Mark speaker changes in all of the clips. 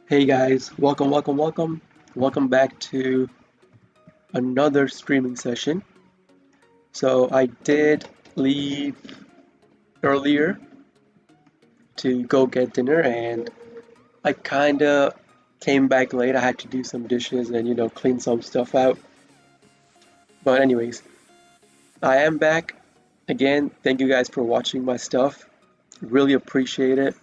Speaker 1: Hey guys, welcome back to another streaming session. So I did leave earlier to go get dinner and I kinda came back late. I had to do some dishes and clean some stuff out. But anyways, I am back again. Thank you guys for watching my stuff. Really appreciate it.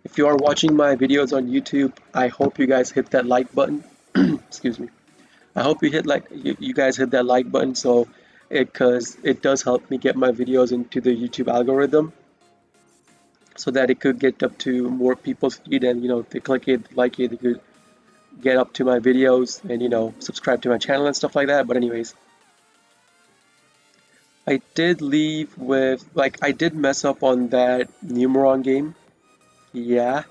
Speaker 1: If you are watching my videos on YouTube, I hope you guys hit that like button. Excuse me. I hope you guys hit that like button so it does help me get my videos into the YouTube algorithm so that it could get up to more people's feed and if they click it, like it, they could get up to my videos and subscribe to my channel and stuff like that. But anyways, I did leave with I did mess up on that Numeron game. Yeah.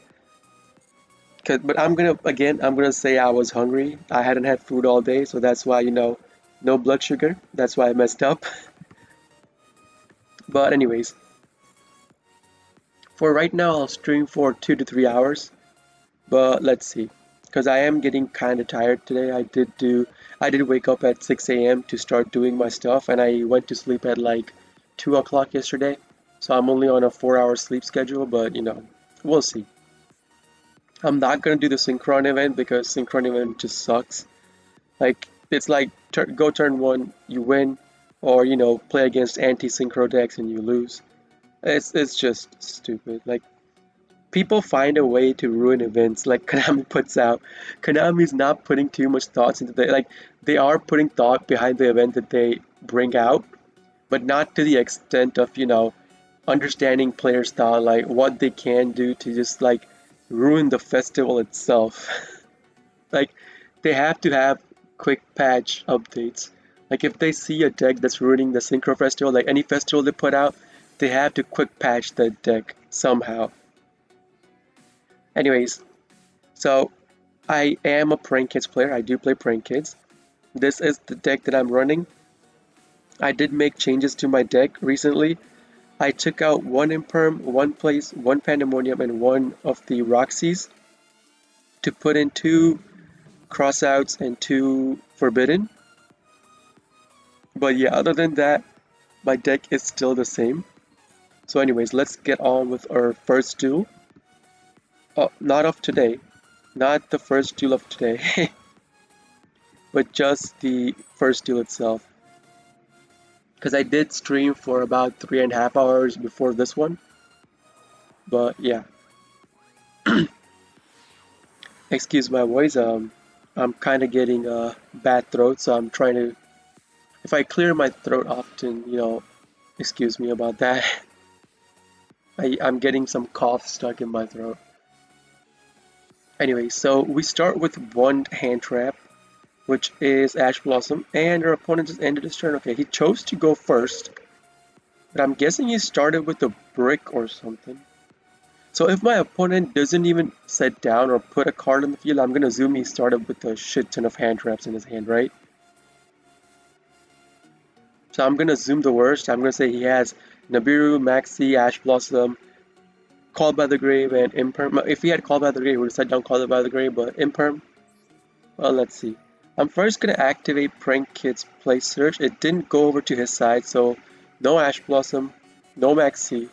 Speaker 1: But I'm gonna say I was hungry. I hadn't had food all day, so that's why no blood sugar. That's why I messed up. But anyways, for right now, I'll stream for 2 to 3 hours, but let's see. Because I am getting kind of tired today. I did wake up at 6 a.m. to start doing my stuff, and I went to sleep at like 2 o'clock yesterday. So I'm only on a 4 hour sleep schedule, but we'll see. I'm not gonna do the Synchron event because Synchron event just sucks. Like, it's like go turn one, you win, or play against anti-synchro decks and you lose. It's just stupid. Like, people find a way to ruin events like Konami puts out. Konami's not putting too much thoughts into the like they are putting thought behind the event that they bring out, but not to the extent of, understanding player style, like what they can do to just like ruin the festival itself. Like, they have to have quick patch updates. Like, if they see a deck that's ruining the Synchro Festival, like any festival they put out, they have to quick patch the deck somehow. Anyways, so I am a Prank Kids player. I do play Prank Kids. This is the deck that I'm running. I did make changes to my deck recently. I took out one Imperm, one Place, one Pandemonium, and one of the Roxys to put in two Crossouts and two Forbidden. But yeah, other than that, my deck is still the same. So anyways, let's get on with our first duel. Oh, not of today. Not the first duel of today. But just the first duel itself. Because I did stream for about 3.5 hours before this one. But yeah. Excuse my voice. I'm kind of getting a bad throat, so I'm trying to. If I clear my throat often, excuse me about that. I'm getting some cough stuck in my throat. Anyway, so we start with one hand trap, which is Ash Blossom, and our opponent just ended his turn. Okay, he chose to go first, but I'm guessing he started with a brick or something. So if my opponent doesn't even set down or put a card on the field, I'm gonna assume he started with a shit ton of hand traps in his hand, right? So I'm gonna assume the worst. I'm gonna say he has Nibiru, Maxi, Ash Blossom, Called by the Grave, and Imperm. If he had Called by the Grave, he would have set down Called by the Grave, but Imperm, well, let's see. I'm first gonna activate Prank Kid's Place Search. It didn't go over to his side, so no Ash Blossom, no Maxi.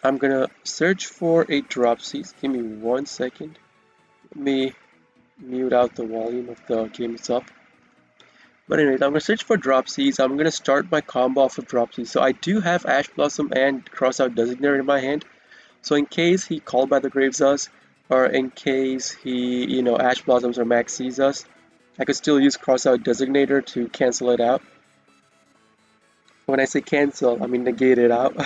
Speaker 1: I'm gonna search for a Dropsies. Give me 1 second. Let me mute out the volume of the game itself. But anyways, I'm gonna search for Dropsies. I'm gonna start my combo off of Dropsies. So I do have Ash Blossom and Crossout Designator in my hand. So in case he Called by the Graves us, or in case he, Ash Blossoms or Maxes us, I could still use Crossout Designator to cancel it out. When I say cancel, I mean negate it out.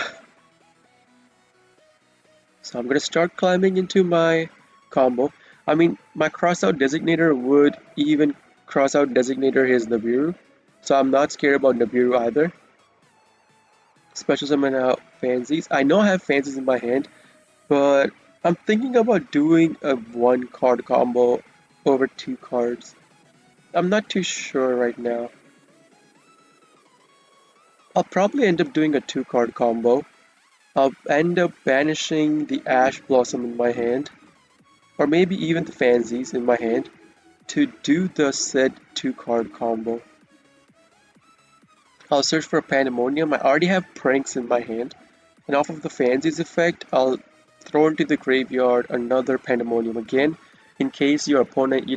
Speaker 1: So I'm gonna start climbing into my combo. I mean, my Crossout Designator would even Crossout Designator his Nibiru, so I'm not scared about Nibiru either. Special summon out Fancies. I know I have Fancies in my hand, but I'm thinking about doing a 1 card combo over 2 cards. I'm not too sure right now. I'll probably end up doing a 2 card combo. I'll end up banishing the Ash Blossom in my hand, or maybe even the Fansies in my hand, to do the said 2-card combo. I'll search for Pandemonium. I already have Pranks in my hand, and off of the Fansies effect, I'll throw into the graveyard another Pandemonium again, in case your opponent,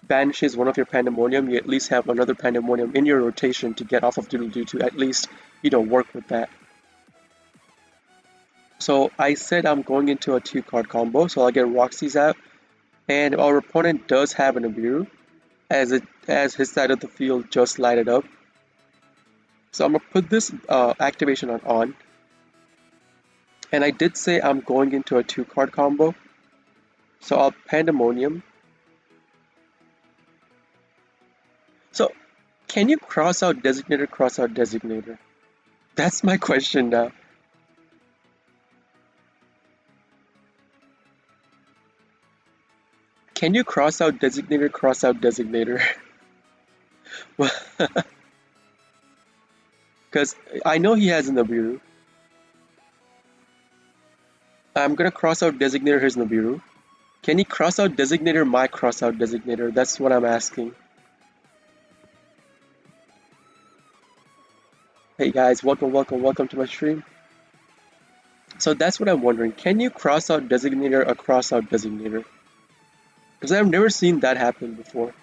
Speaker 1: banishes one of your Pandemonium, you at least have another Pandemonium in your rotation to get off of Doodle Doo to at least, work with that. So I said I'm going into a 2-card combo, so I'll get Roxy's out, and our opponent does have an Nibiru, as his side of the field just lighted up. So I'm gonna put this activation on, and I did say I'm going into a 2-card combo, so I'll Pandemonium. So can you cross out Designator? That's my question now. Can you cross out Designator? Because I know he has a Nibiru. I'm gonna cross out Designator his Nibiru. Can he cross out Designator my cross out Designator? That's what I'm asking. Hey guys, welcome to my stream. So that's what I'm wondering. Can you cross out Designator a cross out Designator? Because I've never seen that happen before.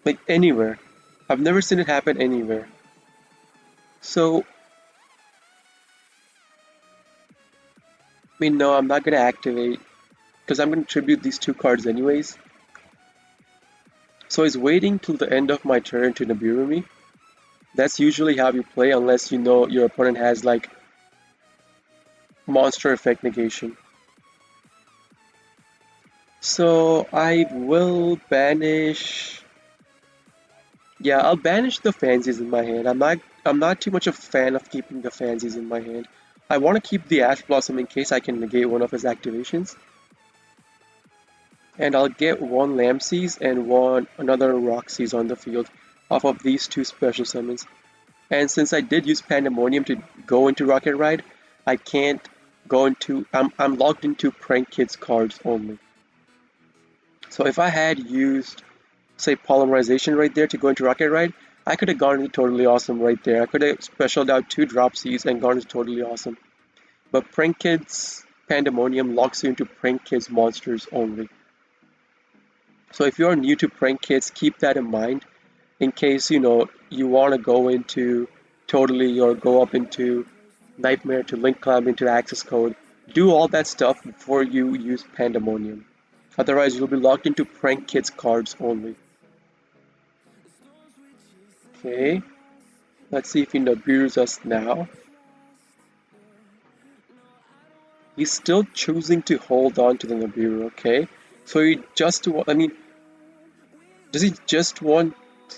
Speaker 1: Like anywhere. I've never seen it happen anywhere. So, I mean, no, I'm not gonna activate because I'm gonna tribute these 2 cards anyways. So he's waiting till the end of my turn to Nibiru me. That's usually how you play unless you know your opponent has like monster effect negation. So I will banish. Yeah, I'll banish the Fansies in my hand. I'm not too much of a fan of keeping the Fansies in my hand. I want to keep the Ash Blossom in case I can negate one of his activations. And I'll get one Lampsies and another Roxy's on the field off of these 2 special summons. And since I did use Pandemonium to go into Rocket Ride, I can't go into. I'm locked into Prank Kids cards only. So if I had used, say, Polymerization right there to go into Rocket Ride, I could have gone into Totally Awesome right there. I could have specialed out 2 Dropsies and gone into Totally Awesome. But Prank Kids Pandemonium locks you into Prank Kids monsters only. So if you're new to Prank Kids, keep that in mind in case you want to go into Totally or go up into Nightmare to Link Climb into Access Code. Do all that stuff before you use Pandemonium. Otherwise, you'll be locked into Prank Kids cards only. Okay, let's see if he Nibirus us now. He's still choosing to hold on to the Nibiru, okay? So he just, I mean, does he just want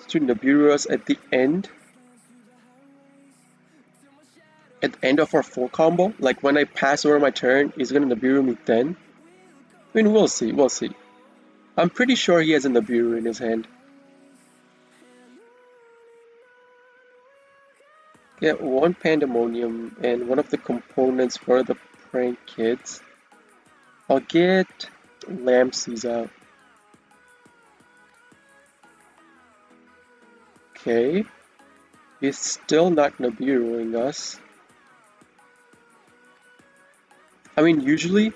Speaker 1: to Nibiru us at the end? At the end of our full combo? Like when I pass over my turn, he's gonna Nibiru me then? I mean, we'll see. I'm pretty sure he has a Nibiru in his hand. Get one Pandemonium and one of the components for the Prank Kids. I'll get Lampsies out. Okay. He's still not Nibiruing us. I mean, usually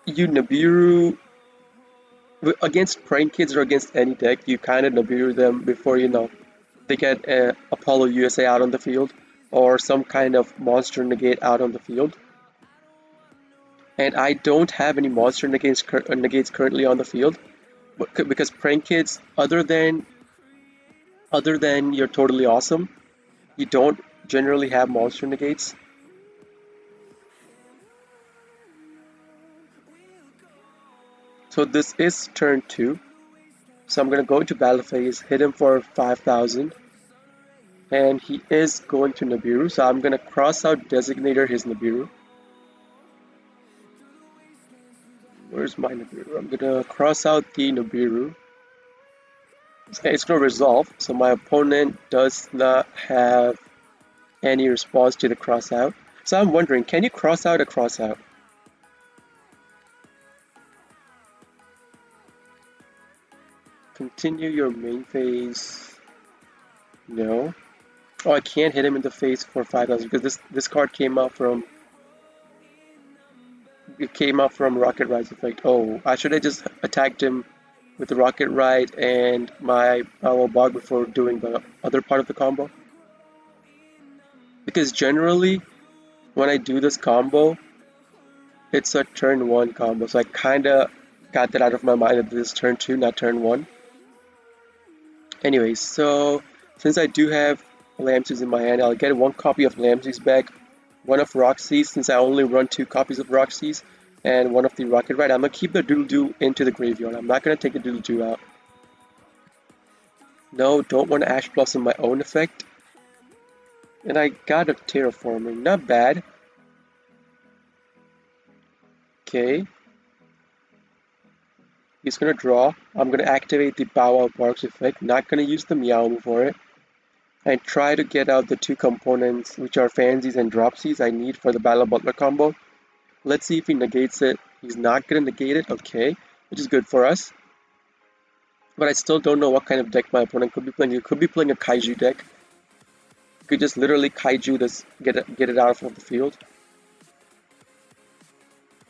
Speaker 1: you Nibiru against Prank Kids or against any deck, you kind of Nibiru them before they get Apollo USA out on the field or some kind of monster negate out on the field. And I don't have any monster negates currently on the field because Prank Kids, other than You're Totally Awesome, you don't generally have monster negates. So this is turn 2. So I'm going to go into battle phase, hit him for 5,000. And he is going to Nibiru. So I'm going to cross out Designator his Nibiru. Where's my Nibiru? I'm going to cross out the Nibiru. Okay, it's going to resolve. So my opponent does not have any response to the cross out. So I'm wondering, can you cross out a cross out? Continue your main phase. No. Oh, I can't hit him in the face for 5,000 because this card came out from Rocket Ride's effect. Oh, I should have just attacked him with the Rocket Ride and my Bog before doing the other part of the combo. Because generally, when I do this combo, it's a turn 1 combo. So I kinda got that out of my mind that this is turn 2, not turn 1. Anyways, so since I do have Lamses in my hand, I'll get 1 copy of Lamses back, 1 of Roxy's since I only run 2 copies of Roxy's, and 1 of the Rocket Ride. I'm gonna keep the Doodle-Doo into the graveyard. I'm not gonna take the Doodle-Doo out. No, don't want to Ash Blossom my own effect. And I got a Terraforming, not bad. Okay. He's gonna draw. I'm gonna activate the Bow Wow Barks effect, not gonna use the Meowth for it. And try to get out the 2 components, which are Fansies and Dropsies I need for the Battle Butler combo. Let's see if he negates it. He's not gonna negate it, okay, which is good for us. But I still don't know what kind of deck my opponent could be playing. He could be playing a Kaiju deck. He could just literally Kaiju this, get it out of the field.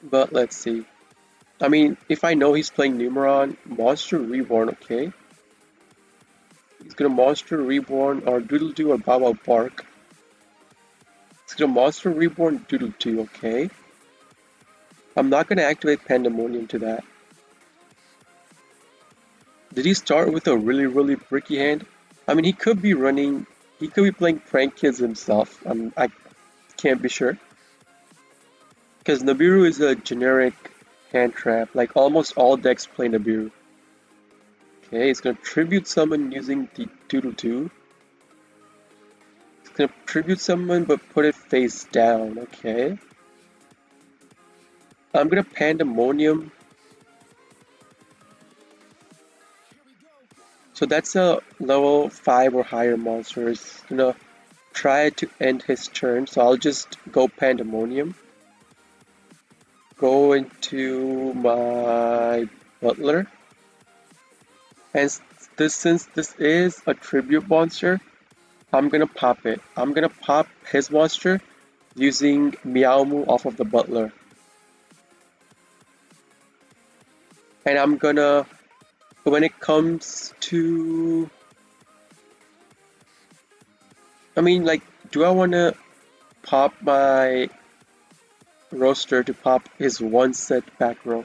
Speaker 1: But let's see. I mean, if I know he's playing Numeron, Monster Reborn, okay. He's gonna Monster Reborn or Doodle-Doo or Bow Wow Bark. He's gonna Monster Reborn Doodle-Doo, okay. I'm not gonna activate Pandemonium to that. Did he start with a really bricky hand? I mean, he could be playing Prank Kids himself. I can't be sure. Because Nibiru is a generic hand trap, like almost all decks play Nibiru. Okay, he's gonna Tribute Summon using the Doodle-Doo. He's gonna Tribute Summon but put it face down, okay. I'm gonna Pandemonium. So that's a level 5 or higher monster. It's gonna try to end his turn, so I'll just go Pandemonium. Go into my Butler. And since this is a tribute monster, I'm gonna pop it. I'm gonna pop his monster using Meowth off of the Butler. And I'm gonna, when it comes to, I mean, like, do I want to pop my Roaster to pop his 1 set back row?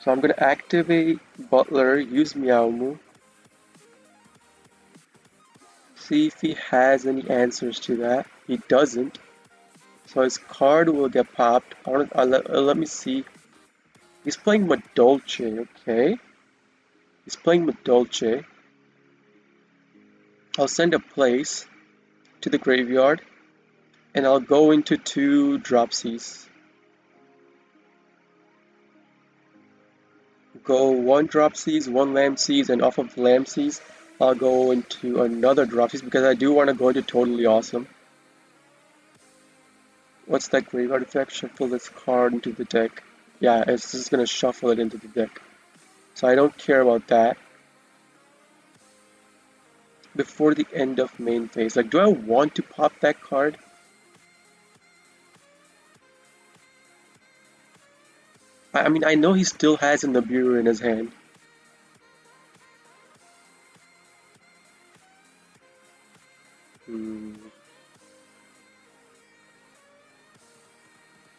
Speaker 1: So I'm going to activate Butler, use Meowth, see if he has any answers to that. He doesn't. So his card will get popped. Let me see. He's playing Madolche, okay. He's playing Madolche. I'll send a place to the graveyard, and I'll go into 2 Dropsies. Go 1 Dropsies, 1 Lamseas, and off of the Lamseas, I'll go into another Dropsies because I do want to go into Totally Awesome. What's that graveyard effect? Shuffle this card into the deck. Yeah, it's just gonna shuffle it into the deck. So I don't care about that. Before the end of main phase, like, do I want to pop that card? I mean, I know he still has a Nibiru in his hand.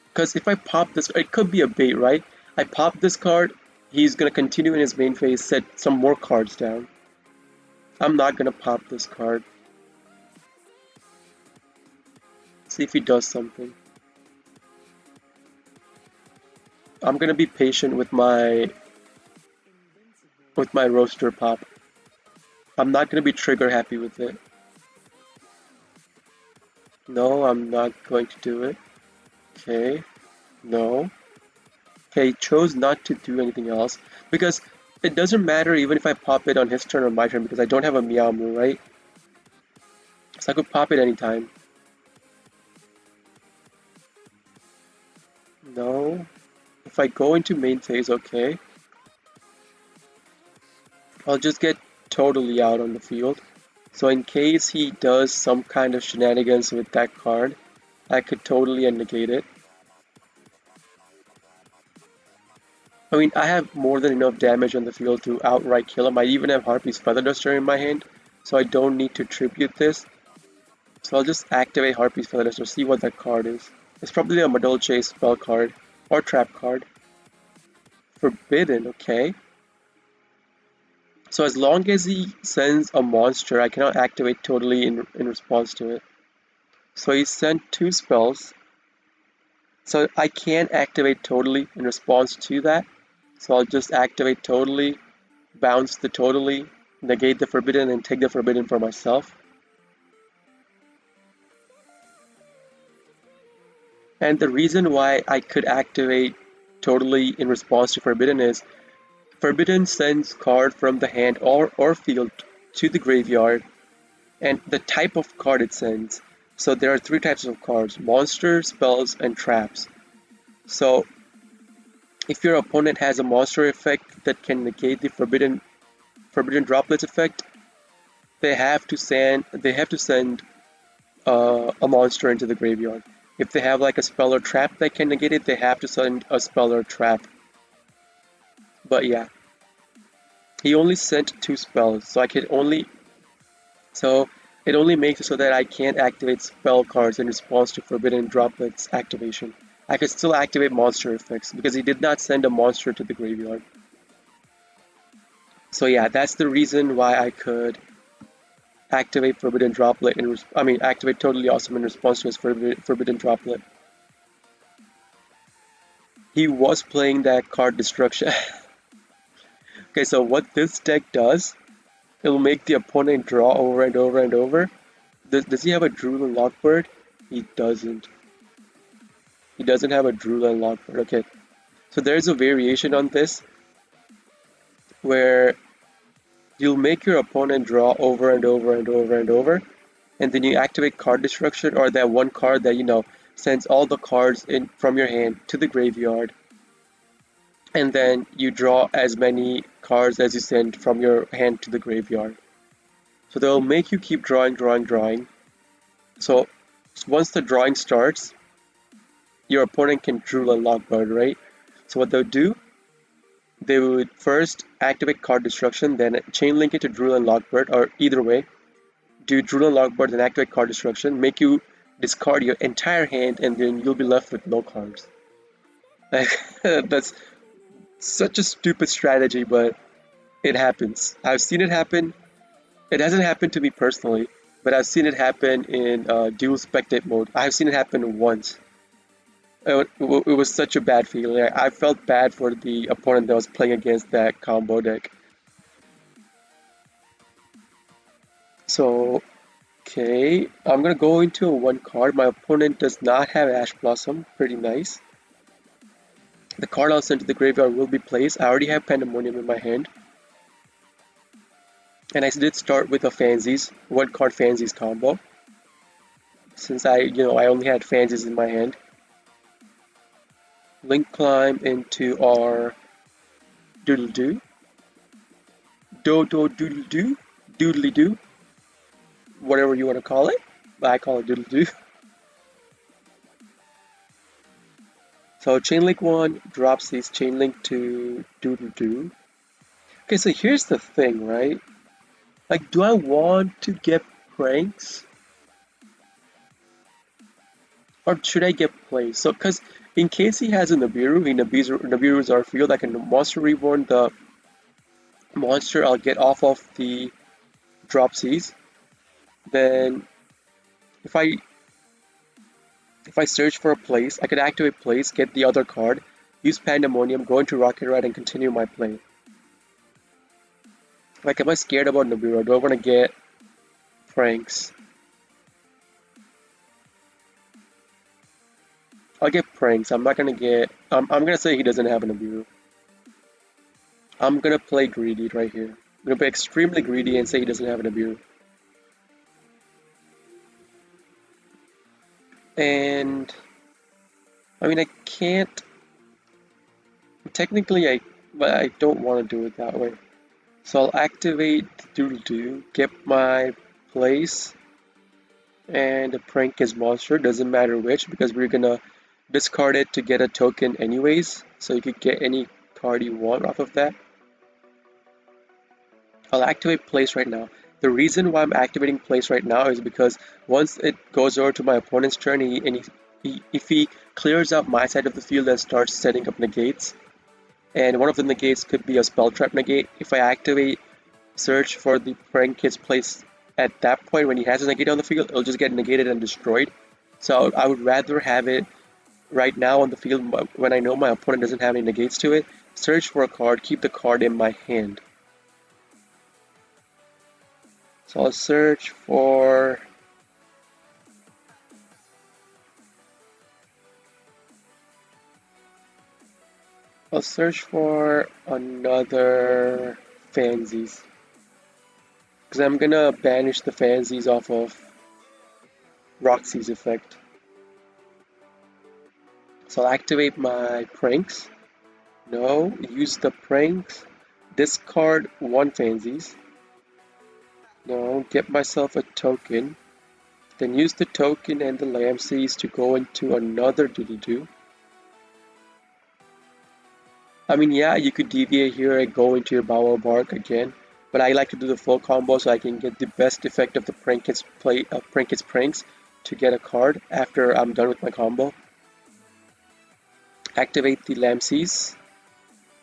Speaker 1: Because if I pop this, it could be a bait, right? I pop this card, he's gonna continue in his main phase, set some more cards down. I'm not gonna pop this card. See if he does something. I'm gonna be patient with my Roaster pop. I'm not gonna be trigger happy with it. No, I'm not going to do it. Okay, no. Okay, he chose not to do anything else because it doesn't matter even if I pop it on his turn or my turn because I don't have a Meowth, right? So I could pop it anytime. No. If I go into main phase, okay. I'll just get totally out on the field. So in case he does some kind of shenanigans with that card, I could totally negate it. I mean, I have more than enough damage on the field to outright kill him. I even have Harpy's Feather Duster in my hand, so I don't need to tribute this. So I'll just activate Harpy's Feather Duster, see what that card is. It's probably a Madolche spell card, or trap card. Forbidden, okay. So as long as he sends a monster, I cannot activate totally in response to it. So he sent 2 spells. So I can't activate totally in response to that. So I'll just activate totally, bounce the totally, negate the forbidden, and take the forbidden for myself. And the reason why I could activate totally in response to forbidden is forbidden sends card from the hand or field to the graveyard, and the type of card it sends. So there are 3 types of cards: monsters, spells, and traps. So if your opponent has a monster effect that can negate the forbidden droplets effect, they have to send a monster into the graveyard. If they have like a spell or trap that can negate it, they have to send a spell or trap. But yeah, he only sent 2 spells, so it only makes it so that I can't activate spell cards in response to forbidden droplets activation. I could still activate monster effects because he did not send a monster to the graveyard. So yeah, that's the reason why I could activate Forbidden Droplet activate Totally Awesome in response to his Forbidden Droplet. He was playing that card Destruction. Okay, so what this deck does, it will make the opponent draw over and over and over. Does he have a Droolan Lockbird? He doesn't. He doesn't have a Droolan Lockbird. Okay, so there's a variation on this where you'll make your opponent draw over and over and over and over, and then you activate card destruction, or that one card that sends all the cards in from your hand to the graveyard, and then you draw as many cards as you send from your hand to the graveyard. So they'll make you keep drawing. So once the drawing starts, your opponent can Droolan Lockbird, right? So what they'll do, they would first activate card destruction, then chain link it to Droolan Lockbird, or either way, do Droolan Lockbird, then activate card destruction, make you discard your entire hand, and then you'll be left with no cards. That's such a stupid strategy, but it happens. I've seen it happen. It hasn't happened to me personally, but I've seen it happen in dual spectate mode. I've seen it happen once. It was such a bad feeling. I felt bad for the opponent that was playing against that combo deck. So, okay, I'm gonna go into a 1 card. My opponent does not have Ash Blossom. Pretty nice. The card I'll send to the graveyard will be placed. I already have Pandemonium in my hand. And I did start with a Fansies, 1 card Fansies combo. Since I only had Fansies in my hand. Link Climb into our Doodle-Doo. Doodle-Doo. Doodly-Doo. Whatever you want to call it. I call it Doodle-Doo. So Chainlink 1 drops these Chainlink to Doodle-Doo. Okay, so here's the thing, right? Like, do I want to get Pranks? Or should I get Plays? So, because in case he has a Nibiru, Nibiru's our field, I can Monster Reborn the monster I'll get off of the Dropsies. Then, if I search for a place, I could activate place, get the other card, use Pandemonium, go into Rocket Ride, and continue my play. Like, am I scared about Nibiru? Do I want to get Pranks? I'll get Pranks. I'm not gonna get. I'm gonna say he doesn't have a Nibiru. I'm gonna play greedy right here. I'm gonna play extremely greedy and say he doesn't have a Nibiru. And I mean, I can't technically, but I don't want to do it that way. So I'll activate Doodle Doo, get my place, and the prank is monster. Doesn't matter which, because we're gonna discard it to get a token anyways. So you could get any card you want off of that. I'll activate place right now. The reason why I'm activating place right now is because once it goes over to my opponent's turn, if he clears up my side of the field and starts setting up negates, and one of the negates could be a spell trap negate, if I activate search for the prank his place at that point when he has a negate on the field, it'll just get negated and destroyed. So I would rather have it right now on the field when I know my opponent doesn't have any negates to it. Search for a card, keep the card in my hand. So I'll search for another Fansies. Because I'm gonna banish the Fansies off of Roxy's effect. So I'll activate my pranks. No, use the pranks. Discard one Fansies. No, get myself a token. Then use the token and the Lamseys to go into another Doodle-Doo. I mean, yeah, you could deviate here and go into your Bow Bark again, but I like to do the full combo so I can get the best effect of the Prankets Pranks to get a card after I'm done with my combo. Activate the Lamseys.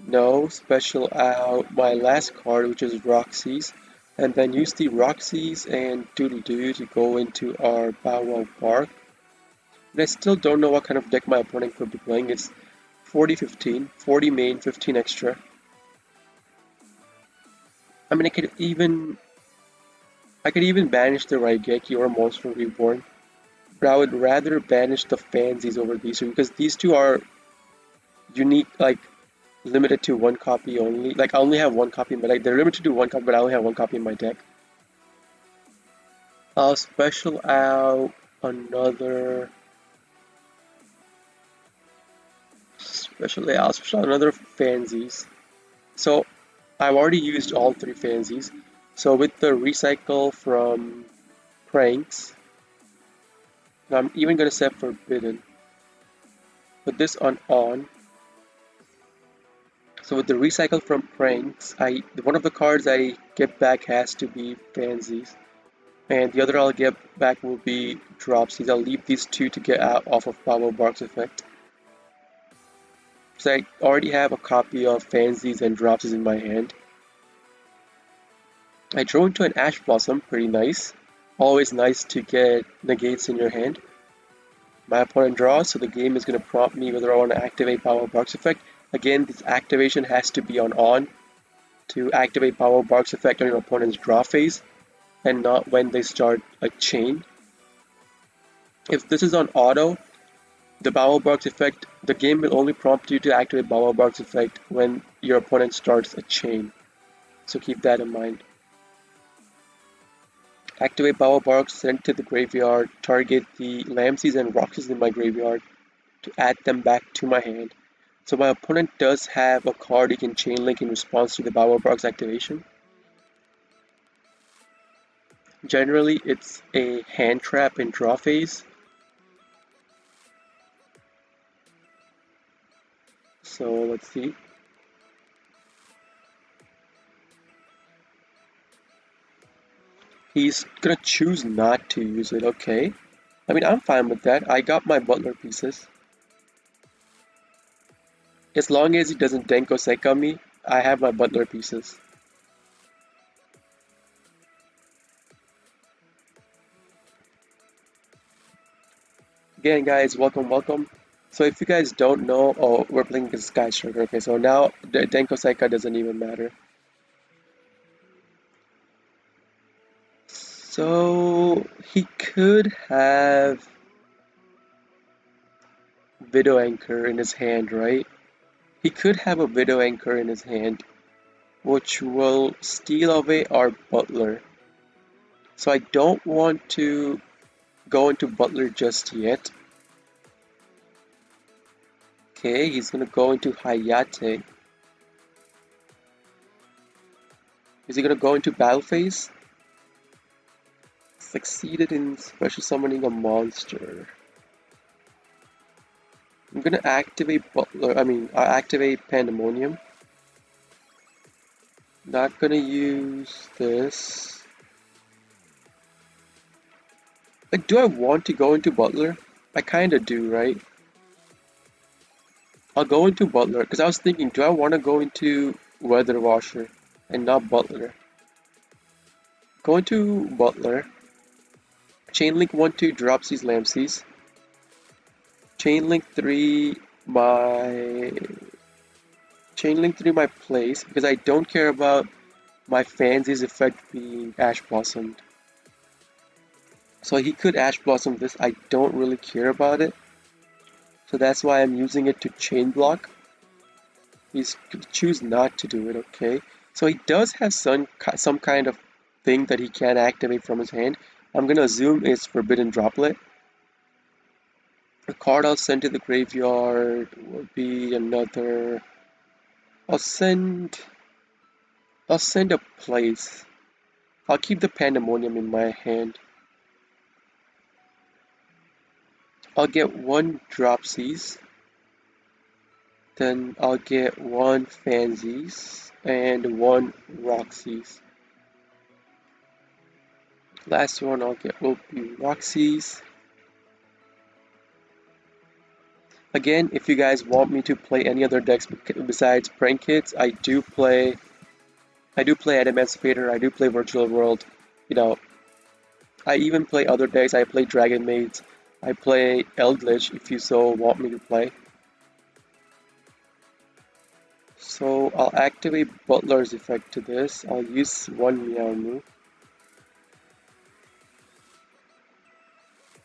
Speaker 1: No, special out my last card, which is Roxy's, and then use the Roxy's and Doodle-Doo to go into our Bow Wow Bark. And I still don't know what kind of deck my opponent could be playing. It's 40-15, 40 main, 15 extra. I mean, I could even banish the Raigeki or Monster Reborn, but I would rather banish the Fansies over these two because these two are unique, like limited to one copy only. Like I only have one copy, but like they're limited to one copy, but I only have one copy in my deck. I'll special out another Fansies. So I've already used all three Fansies. So with the recycle from Pranks, I'm even gonna set Forbidden. Put this on. So with the recycle from Pranks, one of the cards I get back has to be Fansies, and the other I'll get back will be Dropsies. I'll leave these two to get out off of Pablo Bark's effect. So I already have a copy of Fansies and Dropsies in my hand. I drew into an Ash Blossom, pretty nice. Always nice to get negates in your hand. My opponent draws, so the game is going to prompt me whether I want to activate Pablo Bark's effect. Again, this activation has to be on to activate Pablo Bark's effect on your opponent's draw phase, and not when they start a chain. If this is on auto, the Pablo Bark's effect, the game will only prompt you to activate Pablo Bark's effect when your opponent starts a chain. So keep that in mind. Activate Pablo Bark, send to the graveyard, target the Lamseys and Roxys in my graveyard to add them back to my hand. So my opponent does have a card he can chain link in response to the Pablo Bark's activation. Generally, it's a hand trap in draw phase. So let's see. He's gonna choose not to use it, okay. I mean, I'm fine with that. I got my Butler pieces. As long as he doesn't Denko Seika me, I have my Butler pieces. Again, guys, welcome. So if you guys don't know, oh, we're playing against Sky Striker. Okay, so now the Denko Seika doesn't even matter. So he could have Widow Anchor in his hand, right? He could have a Widow Anchor in his hand, which will steal away our Butler. So I don't want to go into Butler just yet. Okay, he's gonna go into Hayate. Is he gonna go into battle phase? Succeeded in special summoning a monster. I'm gonna activate Butler. Activate Pandemonium. Not gonna use this. Like, do I want to go into Butler? I kinda do, right? I'll go into Butler because I was thinking, do I want to go into Weather Washer and not Butler? Go into Butler. Chainlink 1 2 drops these Lampseys. Chainlink 3 my my place because I don't care about my Fancy's effect being Ash Blossomed. So he could Ash Blossom this, I don't really care about it. So that's why I'm using it to chain block. He's choose not to do it, okay? So he does have some kind of thing that he can activate from his hand. I'm gonna assume it's Forbidden Droplet. The card I'll send to the graveyard will be another. I'll send a place. I'll keep the Pandemonium in my hand. I'll get one Dropsies. Then I'll get one Fansies and one Roxies. Last one I'll get will be Roxies. Again, if you guys want me to play any other decks besides Prank Hits, I do play Emancipator, I do play Virtual World, you know, I even play other decks, I play Dragon Maids, I play Eldritch if you so want me to play. So I'll activate Butler's effect to this, I'll use one Meowmoo.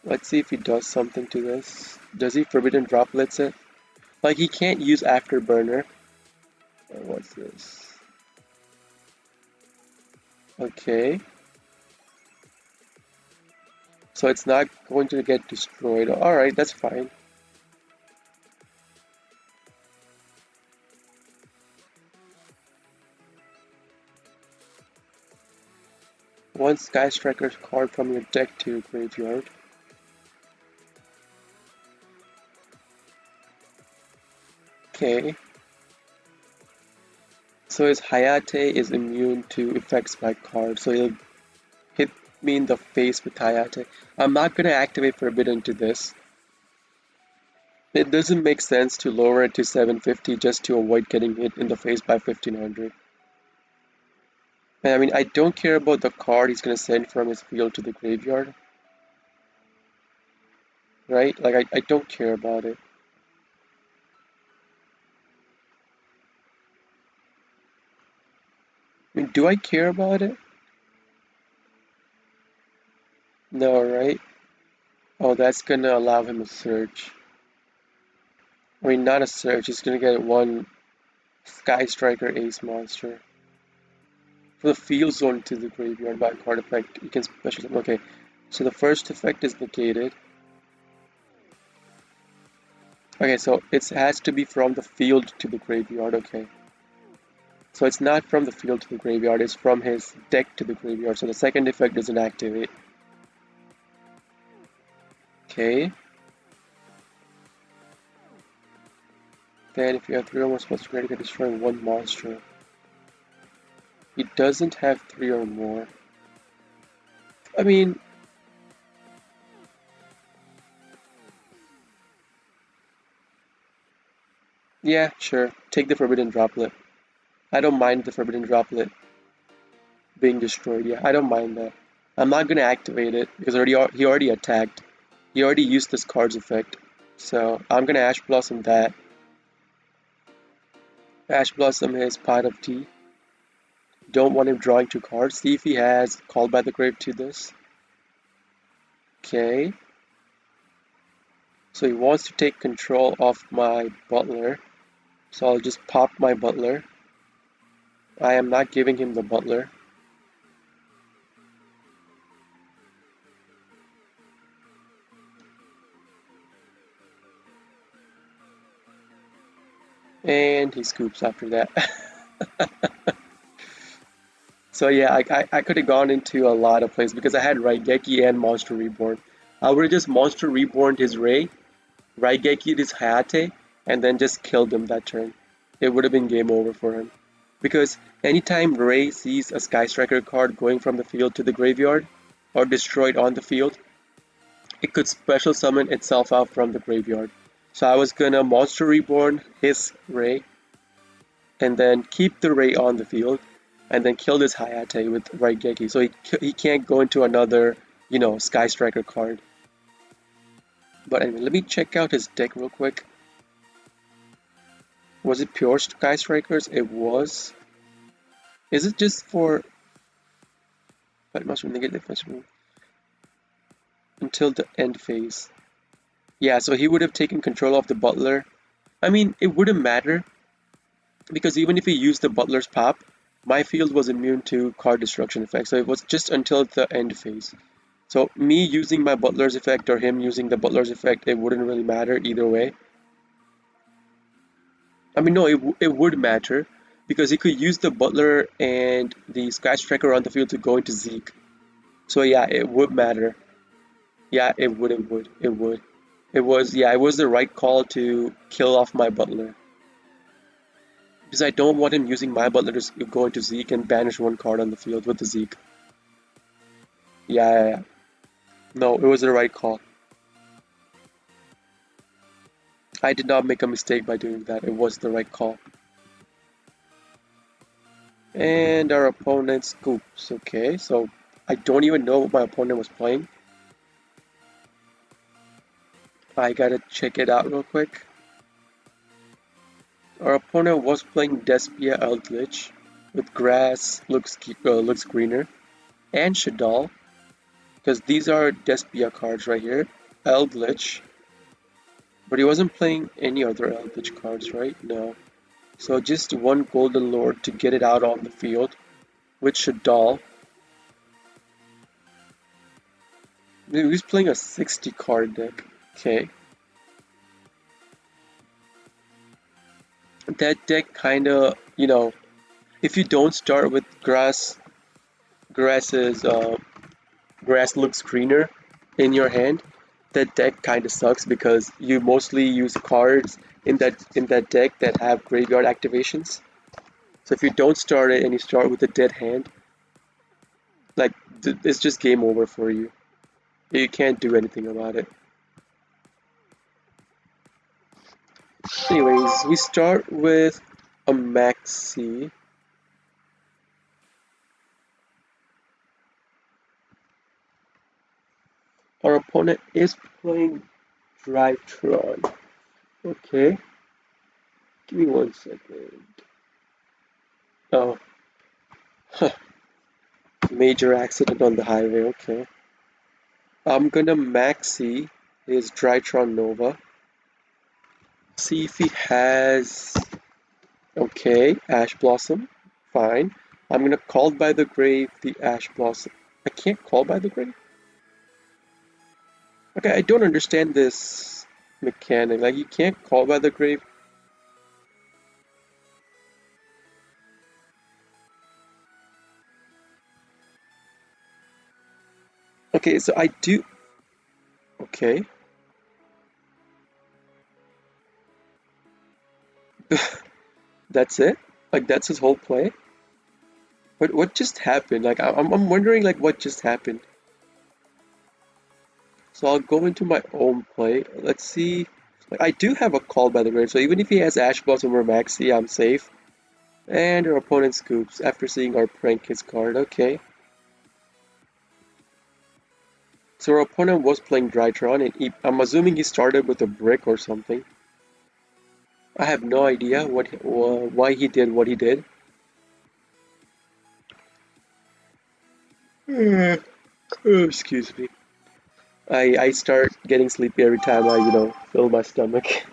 Speaker 1: Let's see if he does something to this. Does he Forbidden Droplets it? Like, he can't use Afterburner. What's this? Okay. So it's not going to get destroyed. Alright, that's fine. One Sky Striker card from your deck to your graveyard. Okay. So his Hayate is immune to effects by card, so he'll hit me in the face with Hayate. I'm not gonna activate Forbidden to this. It doesn't make sense to lower it to 750 just to avoid getting hit in the face by 1500. I mean, I don't care about the card he's gonna send from his field to the graveyard. Right? Like, I don't care about it. I mean, do I care about it? No, right? Oh, that's gonna allow him a search. I mean, not a search, he's gonna get one Sky Striker Ace monster. For the field zone to the graveyard by card effect, you can special summon. Okay, so the first effect is negated. Okay, so it has to be from the field to the graveyard, okay. So it's not from the field to the graveyard, it's from his deck to the graveyard, so the second effect doesn't activate. Okay. Then if you have 3 or more spells ready to destroy one monster. He doesn't have 3 or more. I mean, yeah, sure. Take the Forbidden Droplet. I don't mind the Forbidden Droplet being destroyed. Yeah, I don't mind that. I'm not gonna activate it because he already attacked. He already used this card's effect. So I'm gonna Ash Blossom that. Ash Blossom his Pot of Tea. Don't want him drawing 2 cards. See if he has Called by the Grave to this. Okay. So he wants to take control of my Butler. So I'll just pop my Butler. I am not giving him the Butler. And he scoops after that. So yeah, I could have gone into a lot of plays because I had Raigeki and Monster Reborn. I would have just Monster Reborn his Ray, Raigeki his Hayate, and then just killed him that turn. It would have been game over for him. Because anytime Ray sees a Sky Striker card going from the field to the graveyard, or destroyed on the field, it could special summon itself out from the graveyard. So I was gonna Monster Reborn his Ray, and then keep the Ray on the field, and then kill this Hayate with Raigeki, so he can't go into another, Sky Striker card. But anyway, let me check out his deck real quick. Was it pure Sky Strikers? It was. Is it just for... But must negative until the end phase. Yeah, so he would have taken control of the Butler. I mean, it wouldn't matter, because even if he used the Butler's pop, my field was immune to card destruction effect, so it was just until the end phase. So me using my Butler's effect or him using the Butler's effect, it wouldn't really matter either way. I mean, no, it would matter, because he could use the Butler and the Sky Striker on the field to go into Zeke. So yeah, it would matter. Yeah, it would, it would, it would. It was the right call to kill off my Butler. Because I don't want him using my Butler to go into Zeke and banish one card on the field with the Zeke. Yeah. No, it was the right call. I did not make a mistake by doing that. It was the right call. And our opponent scoops. Okay, so I don't even know what my opponent was playing. I gotta check it out real quick. Our opponent was playing Despia Eldritch with Grass looks greener, and Shaddoll, because these are Despia cards right here. Eldritch, but he wasn't playing any other Eldritch cards, right? No. So just one Golden Lord to get it out on the field with Shaddoll. He's playing a 60 card deck. Okay. That deck kinda, if you don't start with grass looks greener in your hand, that deck kinda sucks because you mostly use cards in that deck that have graveyard activations. So if you don't start it and you start with a dead hand, like it's just game over for you. You can't do anything about it. Anyways, we start with a Maxi. Our opponent is playing Drytron. Okay. Give me 1 second. Oh. Major accident on the highway. Okay. I'm gonna Maxi his Drytron Nova. See if he has... Okay, Ash Blossom. Fine. I'm gonna call by the grave the Ash Blossom. I can't call by the grave? Okay, I don't understand this mechanic. Like, you can't call by the grave. Okay, so I do... Okay. That's it? Like, that's his whole play? What just happened? Like, I'm wondering, like, what just happened? So I'll go into my own play. Let's see. Like, I do have a call by the grave, so even if he has Ash Blossom or Maxi, I'm safe. And our opponent scoops after seeing our Prank Kids card. Okay. So our opponent was playing Drytron, and I'm assuming he started with a brick or something. I have no idea why he did what he did. Oh, excuse me. I start getting sleepy every time I fill my stomach.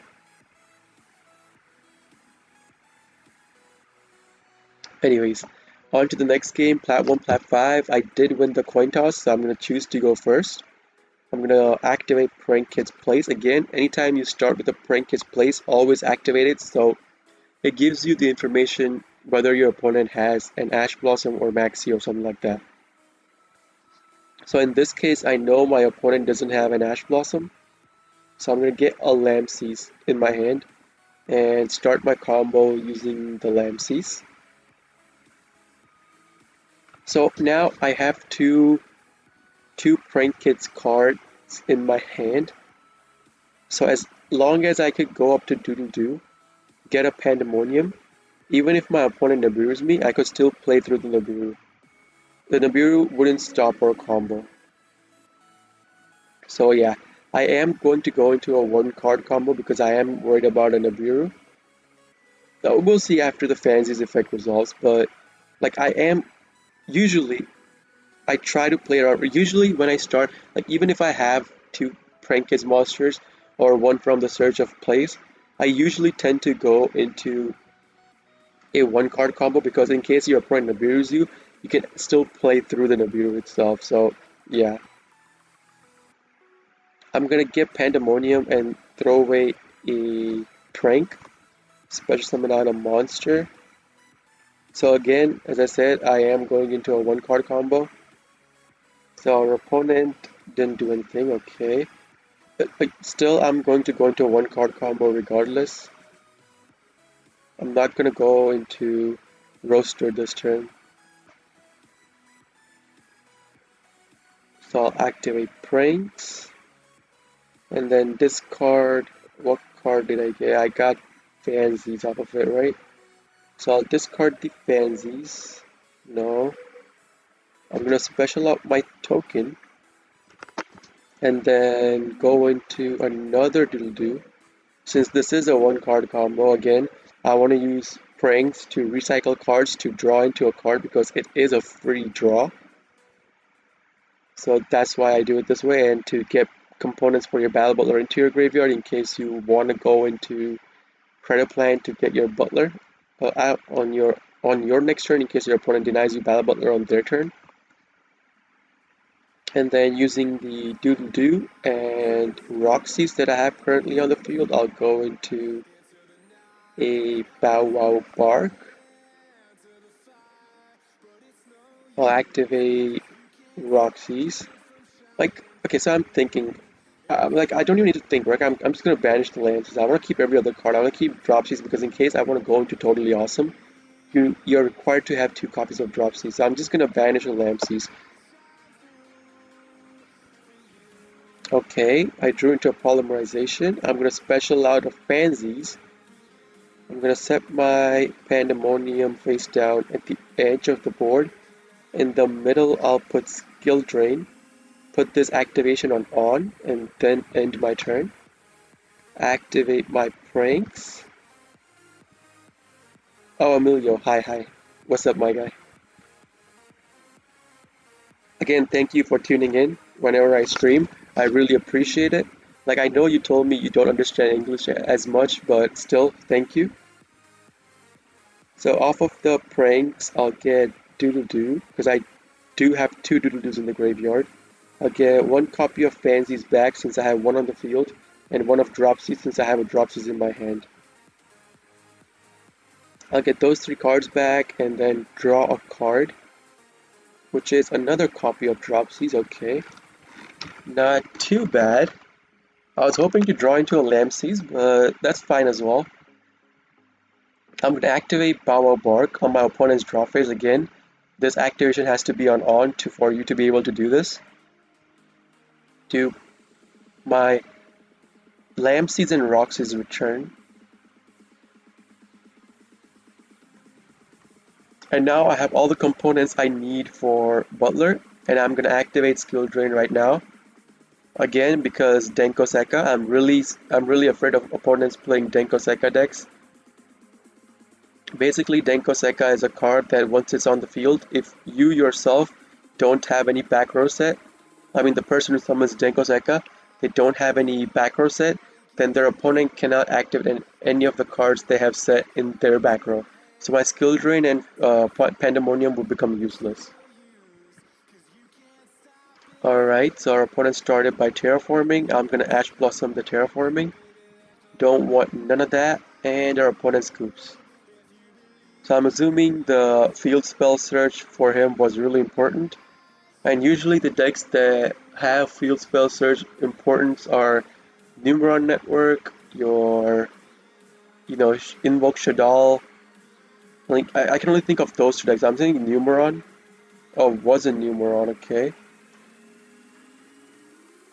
Speaker 1: Anyways, on to the next game, Plat 1, Plat 5. I did win the coin toss, so I'm going to choose to go first. I'm going to activate Prank Kids Place. Again, anytime you start with a Prank Kids Place, always activate it, so It gives you the information whether your opponent has an Ash Blossom or Maxi or something like that. So in this case, I know my opponent doesn't have an Ash Blossom, so I'm going to get a Lampsies in my hand and start my combo using the Lampsies. So now I have two Prank Kids cards in my hand. So as long as I could go up to Doodle-Doo, get a Pandemonium, even if my opponent Nibiru's me, I could still play through the Nibiru. The Nibiru wouldn't stop our combo. So yeah, I am going to go into a one card combo because I am worried about a Nibiru. We'll see after the Fancy's effect resolves, but like usually I try to play it out. Usually when I start, like even if I have two Prank Kids monsters or one from the Surge of Plays, I usually tend to go into a one card combo because in case your opponent Nibiru's you, you can still play through the Nibiru itself. So yeah, I'm gonna get Pandemonium and throw away a Prank, special summon out a monster. So again, as I said, I am going into a one card combo. So our opponent didn't do anything, okay. But still, I'm going to go into a one card combo regardless. I'm not gonna go into Roaster this turn. So I'll activate Pranks. And then discard, what card did I get? I got Fancies off of it, right? So I'll discard the Fancies. No. I'm gonna special out my token. And then go into another Doodle-Doo. Since this is a one card combo, again, I want to use Pranks to recycle cards to draw into a card because it is a free draw. So that's why I do it this way, and to get components for your Battle Butler into your graveyard in case you want to go into Credit Plan to get your Butler out on your next turn in case your opponent denies you Battle Butler on their turn. And then using the Doodle-Doo and Roxy's that I have currently on the field, I'll go into a Bow Wow Bark. I'll activate Roxy's. Like, okay, so I'm thinking, like, I don't even need to think, right? I'm just gonna banish the lands. I want to keep every other card. I want to keep Dropsies because in case I want to go into Totally Awesome, you're required to have 2 copies of Dropsies. So I'm just gonna banish the Lampsies. Okay, I drew into a Polymerization. I'm gonna special out of Fancies. I'm gonna set my Pandemonium face down at the edge of the board. In the middle, I'll put Skill Drain. Put this activation on, and then end my turn. Activate my Pranks. Oh, Emilio, hi. What's up, my guy? Again, thank you for tuning in whenever I stream. I really appreciate it. Like, I know you told me you don't understand English as much, but still, thank you. So off of the Pranks, I'll get Doodle-Doo, because I do have 2 Doodle-Doos in the graveyard. I'll get 1 copy of Fancies back since I have 1 on the field, and 1 of Dropsies since I have a Dropsies in my hand. I'll get those 3 cards back and then draw a card, which is another copy of Dropsies, okay. Not too bad. I was hoping to draw into a Lampsies, but that's fine as well. I'm going to activate Bow Wow Bark on my opponent's draw phase again. This activation has to be on for you to be able to do this. Do my Lampsies and Roxy's return. And now I have all the components I need for Butler, and I'm going to activate Skill Drain right now. Again, because Denko Sekka, I'm really afraid of opponents playing Denko Sekka decks. Basically, Denko Sekka is a card that once it's on the field, if you yourself don't have any back row set, I mean the person who summons Denko Sekka, they don't have any back row set, then their opponent cannot activate any of the cards they have set in their back row. So my Skill Drain and Pandemonium will become useless. Alright, so our opponent started by terraforming. I'm gonna Ash Blossom the terraforming. Don't want none of that, and our opponent scoops. So I'm assuming the field spell search for him was really important. And usually the decks that have field spell search importance are Numeron Network, Invoke Shadal. Like I can only think of those two decks. I'm thinking Numeron. Oh, wasn't Numeron, okay.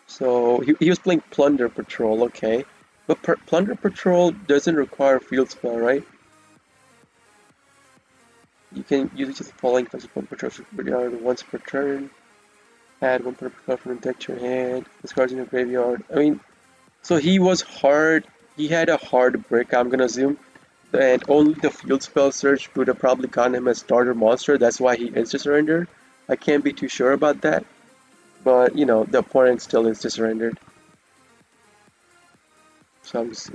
Speaker 1: So he was playing Plunder Patrol, okay. But Plunder Patrol doesn't require field spell, right? You can use just the following types of Plunder Patrol once per turn. Add one Plunder Patrol from the deck to your hand. Discards in your graveyard. I mean, so he was hard. He had a hard brick, I'm gonna assume. And only the field spell search would have probably gotten him a starter monster. That's why he is surrendered. I can't be too sure about that. But, the opponent still is surrendered. So I'm just...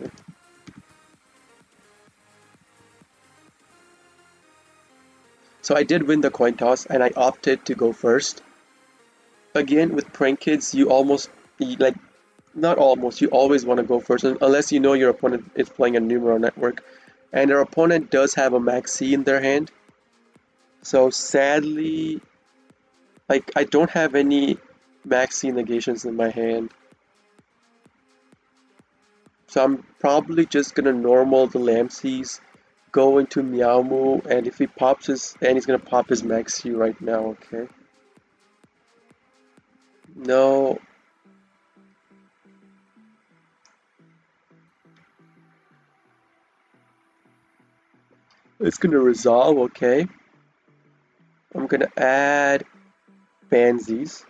Speaker 1: So I did win the coin toss and I opted to go first. Again, with prank kids, you almost, like, not almost, you always want to go first unless you know your opponent is playing a Numeron Network. And their opponent does have a Maxi in their hand. So sadly, like, I don't have any Maxi negations in my hand. So I'm probably just gonna normal the Lamseys, go into Meowmoo, and if he pops his, and he's gonna pop his Maxi right now, okay? No. It's gonna resolve, okay? I'm gonna add Fansies.